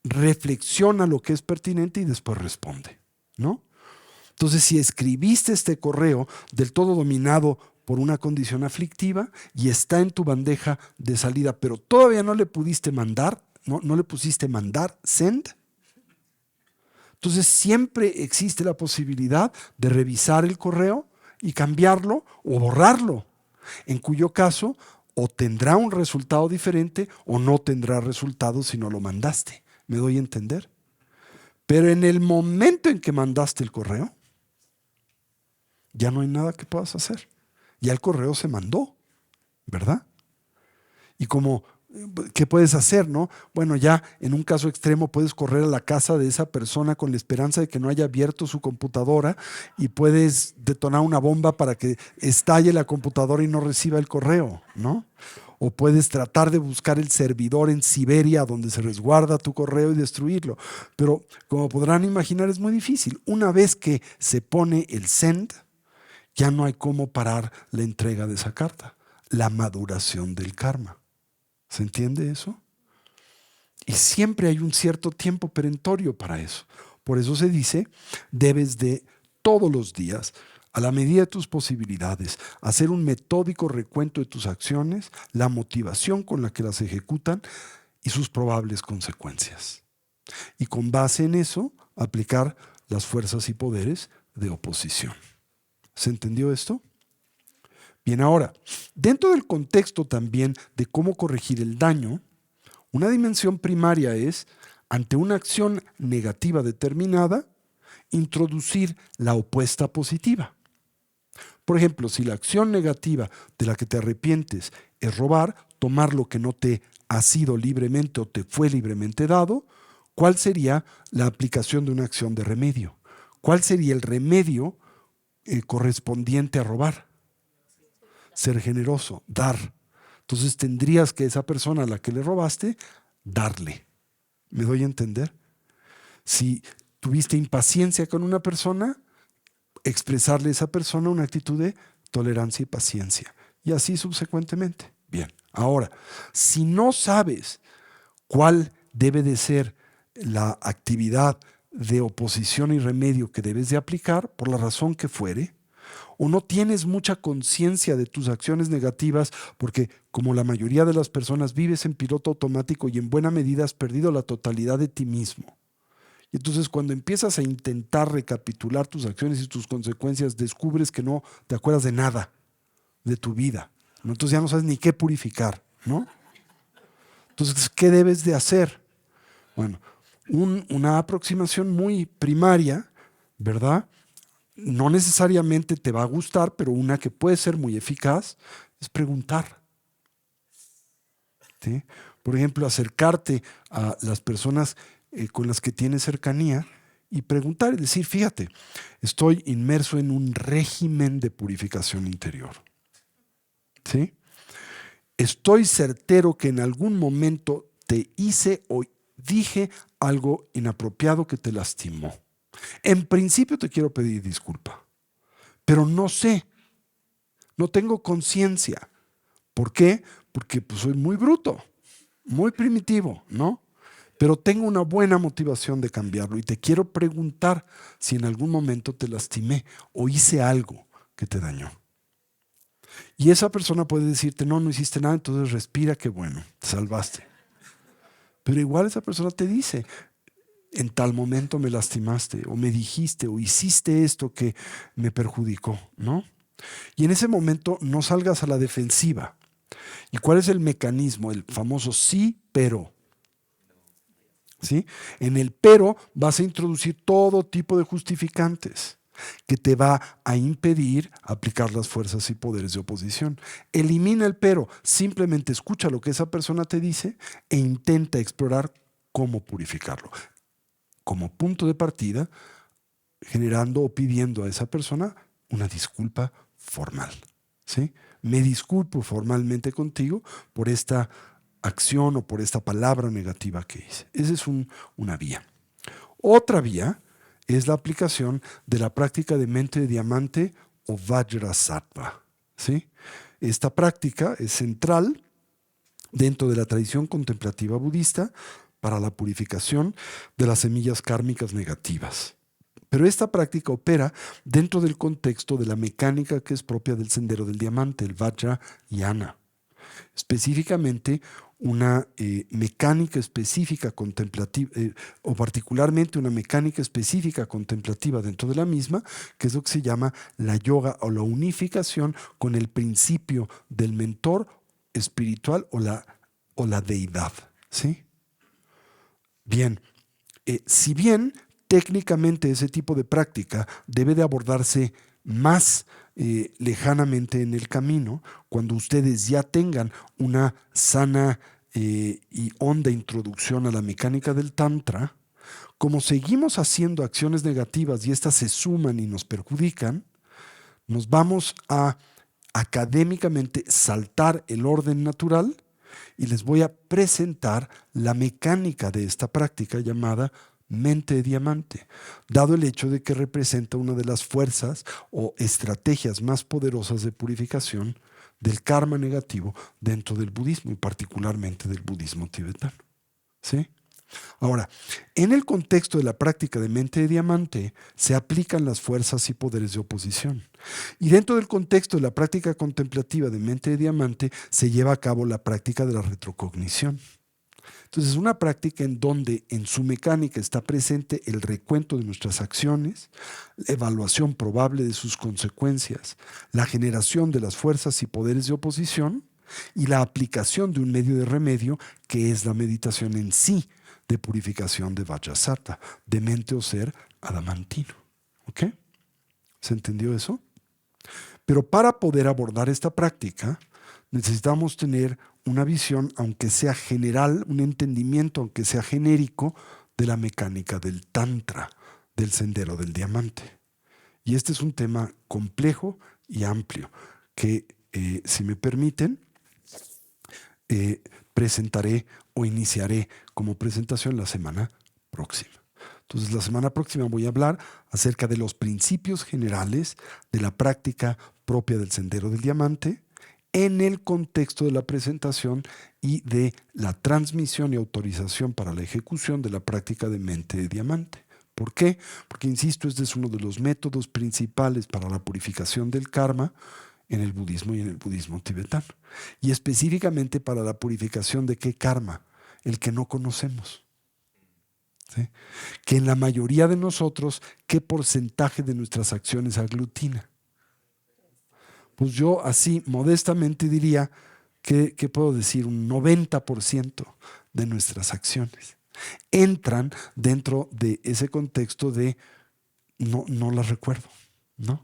reflexiona lo que es pertinente y después responde, ¿no? Entonces, si escribiste este correo del todo dominado por una condición aflictiva y está en tu bandeja de salida, pero todavía no le pudiste mandar, no le pusiste mandar, send, entonces siempre existe la posibilidad de revisar el correo y cambiarlo o borrarlo, en cuyo caso o tendrá un resultado diferente o no tendrá resultado si no lo mandaste. ¿Me doy a entender? Pero en el momento en que mandaste el correo, ya no hay nada que puedas hacer. Ya el correo se mandó, ¿verdad? Y como ¿Qué puedes hacer, no? Bueno, ya en un caso extremo puedes correr a la casa de esa persona con la esperanza de que no haya abierto su computadora y puedes detonar una bomba para que estalle la computadora y no reciba el correo, ¿no? O puedes tratar de buscar el servidor en Siberia donde se resguarda tu correo y destruirlo. Pero como podrán imaginar es muy difícil. Una vez que se pone el send, ya no hay cómo parar la entrega de esa carta. La maduración del karma. ¿Se entiende eso? Y siempre hay un cierto tiempo perentorio para eso. Por eso se dice, debes de todos los días, a la medida de tus posibilidades, hacer un metódico recuento de tus acciones, la motivación con la que las ejecutan y sus probables consecuencias. Y con base en eso, aplicar las fuerzas y poderes de oposición. ¿Se entendió esto? Bien, ahora, dentro del contexto también de cómo corregir el daño, una dimensión primaria es, ante una acción negativa determinada, introducir la opuesta positiva. Por ejemplo, si la acción negativa de la que te arrepientes es robar, tomar lo que no te ha sido libremente o te fue libremente dado, ¿cuál sería la aplicación de una acción de remedio? ¿Cuál sería el remedio correspondiente a robar? Ser generoso, dar. Entonces tendrías que esa persona a la que le robaste, darle. ¿Me doy a entender? Si tuviste impaciencia con una persona, expresarle a esa persona una actitud de tolerancia y paciencia. Y así subsecuentemente. Bien, ahora, si no sabes cuál debe de ser la actividad de oposición y remedio que debes de aplicar, por la razón que fuere, o no tienes mucha conciencia de tus acciones negativas porque, como la mayoría de las personas, vives en piloto automático y en buena medida has perdido la totalidad de ti mismo. Y entonces cuando empiezas a intentar recapitular tus acciones y tus consecuencias, descubres que no te acuerdas de nada de tu vida, ¿no? Entonces ya no sabes ni qué purificar, ¿no? Entonces, ¿qué debes de hacer? Bueno, una aproximación muy primaria, ¿verdad? No necesariamente te va a gustar, pero una que puede ser muy eficaz es preguntar. ¿Sí? Por ejemplo, acercarte a las personas con las que tienes cercanía y preguntar y decir, fíjate, estoy inmerso en un régimen de purificación interior. ¿Sí? Estoy certero que en algún momento te hice o dije algo inapropiado que te lastimó. En principio te quiero pedir disculpa, pero no sé, no tengo conciencia. ¿Por qué? Porque pues, soy muy bruto, muy primitivo, ¿no? Pero tengo una buena motivación de cambiarlo y te quiero preguntar si en algún momento te lastimé o hice algo que te dañó. Y esa persona puede decirte, no, no hiciste nada, entonces respira, qué bueno, te salvaste. Pero igual esa persona te dice, en tal momento me lastimaste, o me dijiste, o hiciste esto que me perjudicó, ¿no? Y en ese momento no salgas a la defensiva. ¿Y cuál es el mecanismo? El famoso sí, pero. ¿Sí? En el pero vas a introducir todo tipo de justificantes que te va a impedir aplicar las fuerzas y poderes de oposición. Elimina el pero, simplemente escucha lo que esa persona te dice e intenta explorar cómo purificarlo. Como punto de partida, generando o pidiendo a esa persona una disculpa formal. ¿Sí? Me disculpo formalmente contigo por esta acción o por esta palabra negativa que hice. Esa es una vía. Otra vía es la aplicación de la práctica de mente de diamante o Vajrasattva. ¿Sí? Esta práctica es central dentro de la tradición contemplativa budista para la purificación de las semillas kármicas negativas. Pero esta práctica opera dentro del contexto de la mecánica que es propia del sendero del diamante, el Vajrayana. Específicamente una mecánica específica contemplativa, o particularmente una mecánica específica contemplativa dentro de la misma, que es lo que se llama la yoga o la unificación con el principio del mentor espiritual o la deidad. ¿Sí? Bien, si bien técnicamente ese tipo de práctica debe de abordarse más lejanamente en el camino, cuando ustedes ya tengan una sana y honda introducción a la mecánica del Tantra, como seguimos haciendo acciones negativas y éstas se suman y nos perjudican, nos vamos a académicamente saltar el orden natural y les voy a presentar la mecánica de esta práctica llamada mente de diamante, dado el hecho de que representa una de las fuerzas o estrategias más poderosas de purificación del karma negativo dentro del budismo y particularmente del budismo tibetano. ¿Sí? Ahora, en el contexto de la práctica de mente de diamante se aplican las fuerzas y poderes de oposición. Y dentro del contexto de la práctica contemplativa de mente de diamante se lleva a cabo la práctica de la retrocognición. Entonces, es una práctica en donde en su mecánica está presente el recuento de nuestras acciones, la evaluación probable de sus consecuencias, la generación de las fuerzas y poderes de oposición y la aplicación de un medio de remedio que es la meditación en sí de purificación de Vajrasattva, de mente o ser adamantino. ¿Ok? ¿Se entendió eso? Pero para poder abordar esta práctica necesitamos tener una visión, aunque sea general, un entendimiento, aunque sea genérico, de la mecánica del Tantra, del sendero del diamante. Y este es un tema complejo y amplio que, si me permiten, presentaré o iniciaré como presentación la semana próxima. Entonces, la semana próxima voy a hablar acerca de los principios generales de la práctica propia del Sendero del Diamante en el contexto de la presentación y de la transmisión y autorización para la ejecución de la práctica de mente de diamante. ¿Por qué? Porque, insisto, este es uno de los métodos principales para la purificación del karma en el budismo y en el budismo tibetano. Y específicamente para la purificación de qué karma, el que no conocemos. ¿Sí? Que en la mayoría de nosotros, ¿qué porcentaje de nuestras acciones aglutina? Pues yo así modestamente diría que puedo decir un 90% de nuestras acciones entran dentro de ese contexto de no las recuerdo, ¿no?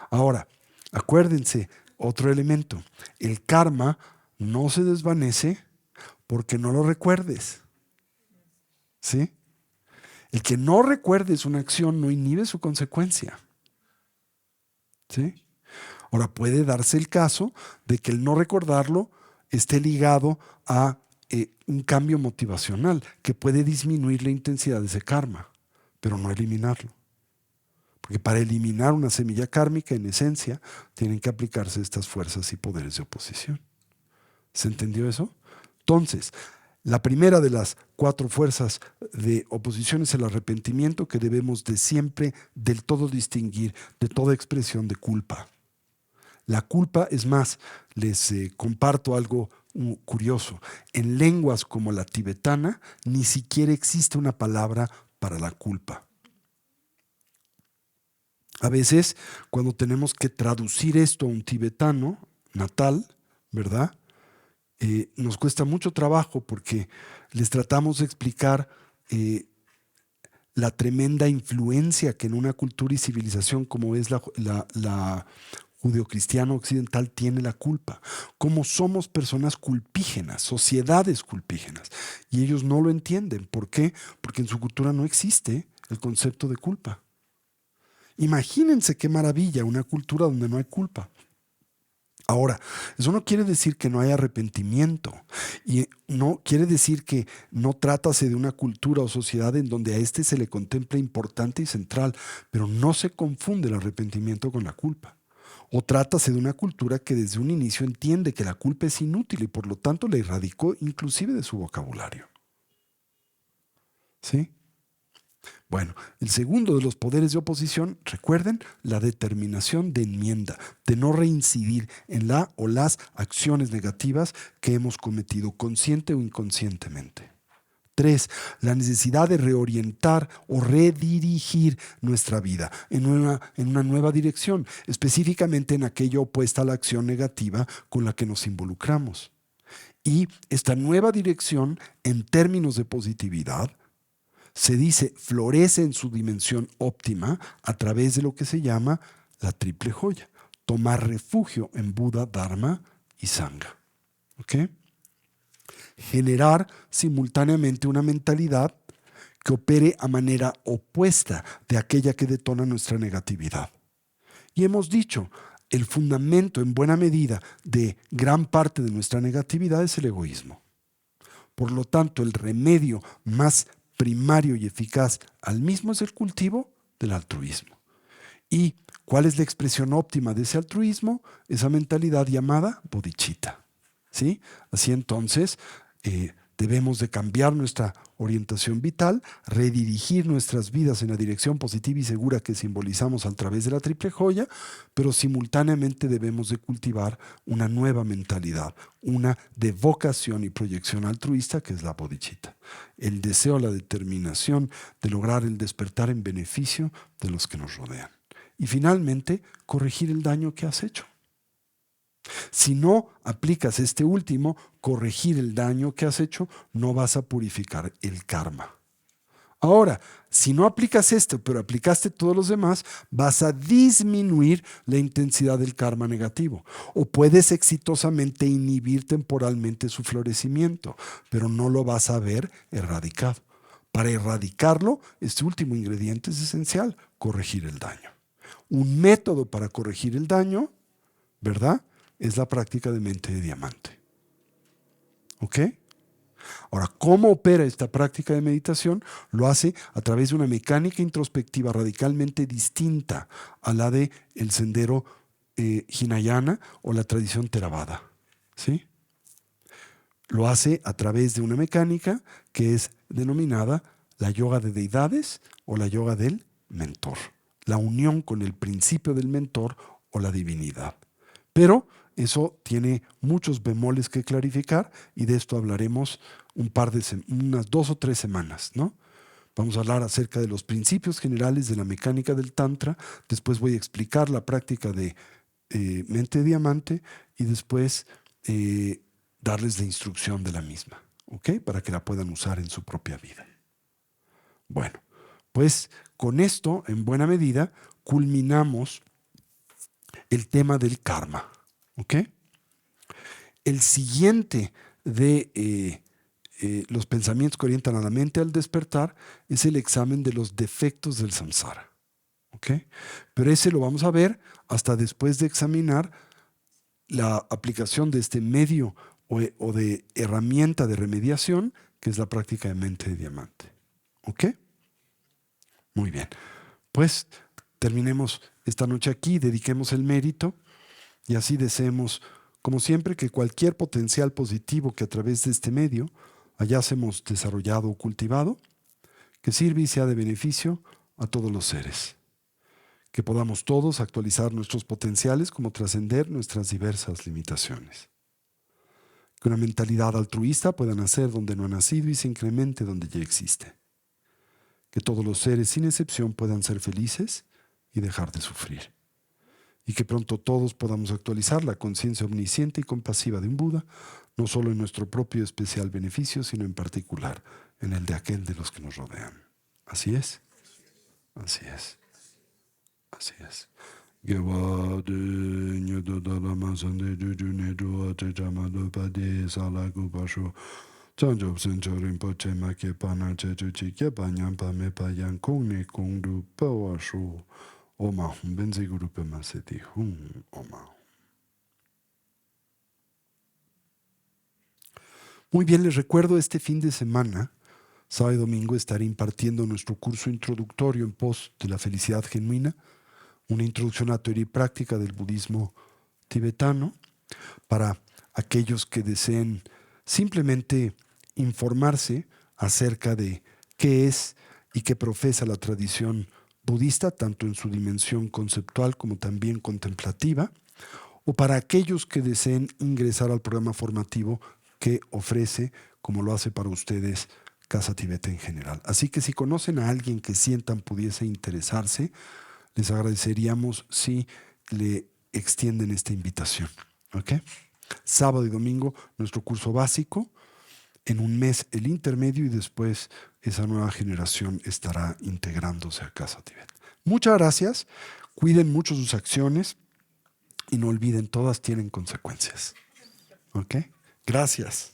Ahora, acuérdense, otro elemento, el karma no se desvanece porque no lo recuerdes, ¿sí? El que no recuerdes una acción no inhibe su consecuencia, ¿sí? Ahora, puede darse el caso de que el no recordarlo esté ligado a un cambio motivacional que puede disminuir la intensidad de ese karma, pero no eliminarlo. Porque para eliminar una semilla kármica, en esencia, tienen que aplicarse estas fuerzas y poderes de oposición. ¿Se entendió eso? Entonces, la primera de las 4 fuerzas de oposición es el arrepentimiento, que debemos de siempre del todo distinguir de toda expresión de culpa. La culpa, es más, les comparto algo curioso. En lenguas como la tibetana, ni siquiera existe una palabra para la culpa. A veces, cuando tenemos que traducir esto a un tibetano natal, ¿verdad? Nos cuesta mucho trabajo porque les tratamos de explicar la tremenda influencia que en una cultura y civilización como es la judeocristiana occidental tiene la culpa. Cómo somos personas culpígenas, sociedades culpígenas. Y ellos no lo entienden. ¿Por qué? Porque en su cultura no existe el concepto de culpa. Imagínense qué maravilla, una cultura donde no hay culpa. Ahora, eso no quiere decir que no haya arrepentimiento y no quiere decir que no trátase de una cultura o sociedad en donde a este se le contempla importante y central, pero no se confunde el arrepentimiento con la culpa. O trátase de una cultura que desde un inicio entiende que la culpa es inútil y por lo tanto la erradicó inclusive de su vocabulario. ¿Sí? Bueno, el segundo de los poderes de oposición, recuerden, la determinación de enmienda, de no reincidir en la o las acciones negativas que hemos cometido consciente o inconscientemente. 3, la necesidad de reorientar o redirigir nuestra vida en una nueva dirección, específicamente en aquello opuesta a la acción negativa con la que nos involucramos. Y esta nueva dirección, en términos de positividad, se dice, florece en su dimensión óptima a través de lo que se llama la triple joya, tomar refugio en Buda, Dharma y Sangha. ¿Ok? Generar simultáneamente una mentalidad que opere a manera opuesta de aquella que detona nuestra negatividad. Y hemos dicho, el fundamento en buena medida de gran parte de nuestra negatividad es el egoísmo. Por lo tanto, el remedio más primario y eficaz al mismo es el cultivo del altruismo. ¿Y cuál es la expresión óptima de ese altruismo? Esa mentalidad llamada bodhicitta. ¿Sí? Así entonces, debemos de cambiar nuestra orientación vital, redirigir nuestras vidas en la dirección positiva y segura que simbolizamos a través de la triple joya, pero simultáneamente debemos de cultivar una nueva mentalidad, una de vocación y proyección altruista que es la bodhicitta. El deseo, la determinación de lograr el despertar en beneficio de los que nos rodean. Y finalmente, corregir el daño que has hecho. Si no aplicas este último, corregir el daño que has hecho, no vas a purificar el karma. Ahora, si no aplicas esto, pero aplicaste todos los demás, vas a disminuir la intensidad del karma negativo. O puedes exitosamente inhibir temporalmente su florecimiento, pero no lo vas a ver erradicado. Para erradicarlo, este último ingrediente es esencial, corregir el daño. Un método para corregir el daño, ¿verdad?, es la práctica de mente de diamante. ¿Ok? Ahora, ¿cómo opera esta práctica de meditación? Lo hace a través de una mecánica introspectiva radicalmente distinta a la de el sendero Hinayana o la tradición Theravada. ¿Sí? Lo hace a través de una mecánica que es denominada la yoga de deidades o la yoga del mentor. La unión con el principio del mentor o la divinidad. Pero eso tiene muchos bemoles que clarificar y de esto hablaremos unas 2 o 3 semanas, ¿no? Vamos a hablar acerca de los principios generales de la mecánica del Tantra, después voy a explicar la práctica de mente de diamante y después darles la instrucción de la misma, ¿ok? Para que la puedan usar en su propia vida. Bueno, pues con esto, en buena medida, culminamos el tema del karma. ¿Ok? El siguiente de los pensamientos que orientan a la mente al despertar es el examen de los defectos del samsara. ¿Ok? Pero ese lo vamos a ver hasta después de examinar la aplicación de este medio o de herramienta de remediación, que es la práctica de mente de diamante. ¿Ok? Muy bien. Pues terminemos esta noche aquí, dediquemos el mérito y así deseemos, como siempre, que cualquier potencial positivo que a través de este medio hayásemos desarrollado o cultivado, que sirva y sea de beneficio a todos los seres. Que podamos todos actualizar nuestros potenciales como trascender nuestras diversas limitaciones. Que una mentalidad altruista pueda nacer donde no ha nacido y se incremente donde ya existe. Que todos los seres, sin excepción, puedan ser felices y dejar de sufrir. Y que pronto todos podamos actualizar la conciencia omnisciente y compasiva de un Buda, no solo en nuestro propio especial beneficio, sino en particular en el de aquel de los que nos rodean. ¿Así es? Así es. Así es. Muy bien, les recuerdo este fin de semana, sábado y domingo, estaré impartiendo nuestro curso introductorio en pos de la felicidad genuina, una introducción a teoría y práctica del budismo tibetano, para aquellos que deseen simplemente informarse acerca de qué es y qué profesa la tradición budista, tanto en su dimensión conceptual como también contemplativa, o para aquellos que deseen ingresar al programa formativo que ofrece, como lo hace para ustedes, Casa Tibet en general. Así que si conocen a alguien que sientan pudiese interesarse, les agradeceríamos si le extienden esta invitación. ¿Ok? Sábado y domingo, nuestro curso básico. En un mes, el intermedio y después esa nueva generación estará integrándose a Casa Tibet. Muchas gracias. Cuiden mucho sus acciones y no olviden, todas tienen consecuencias. ¿Ok? Gracias.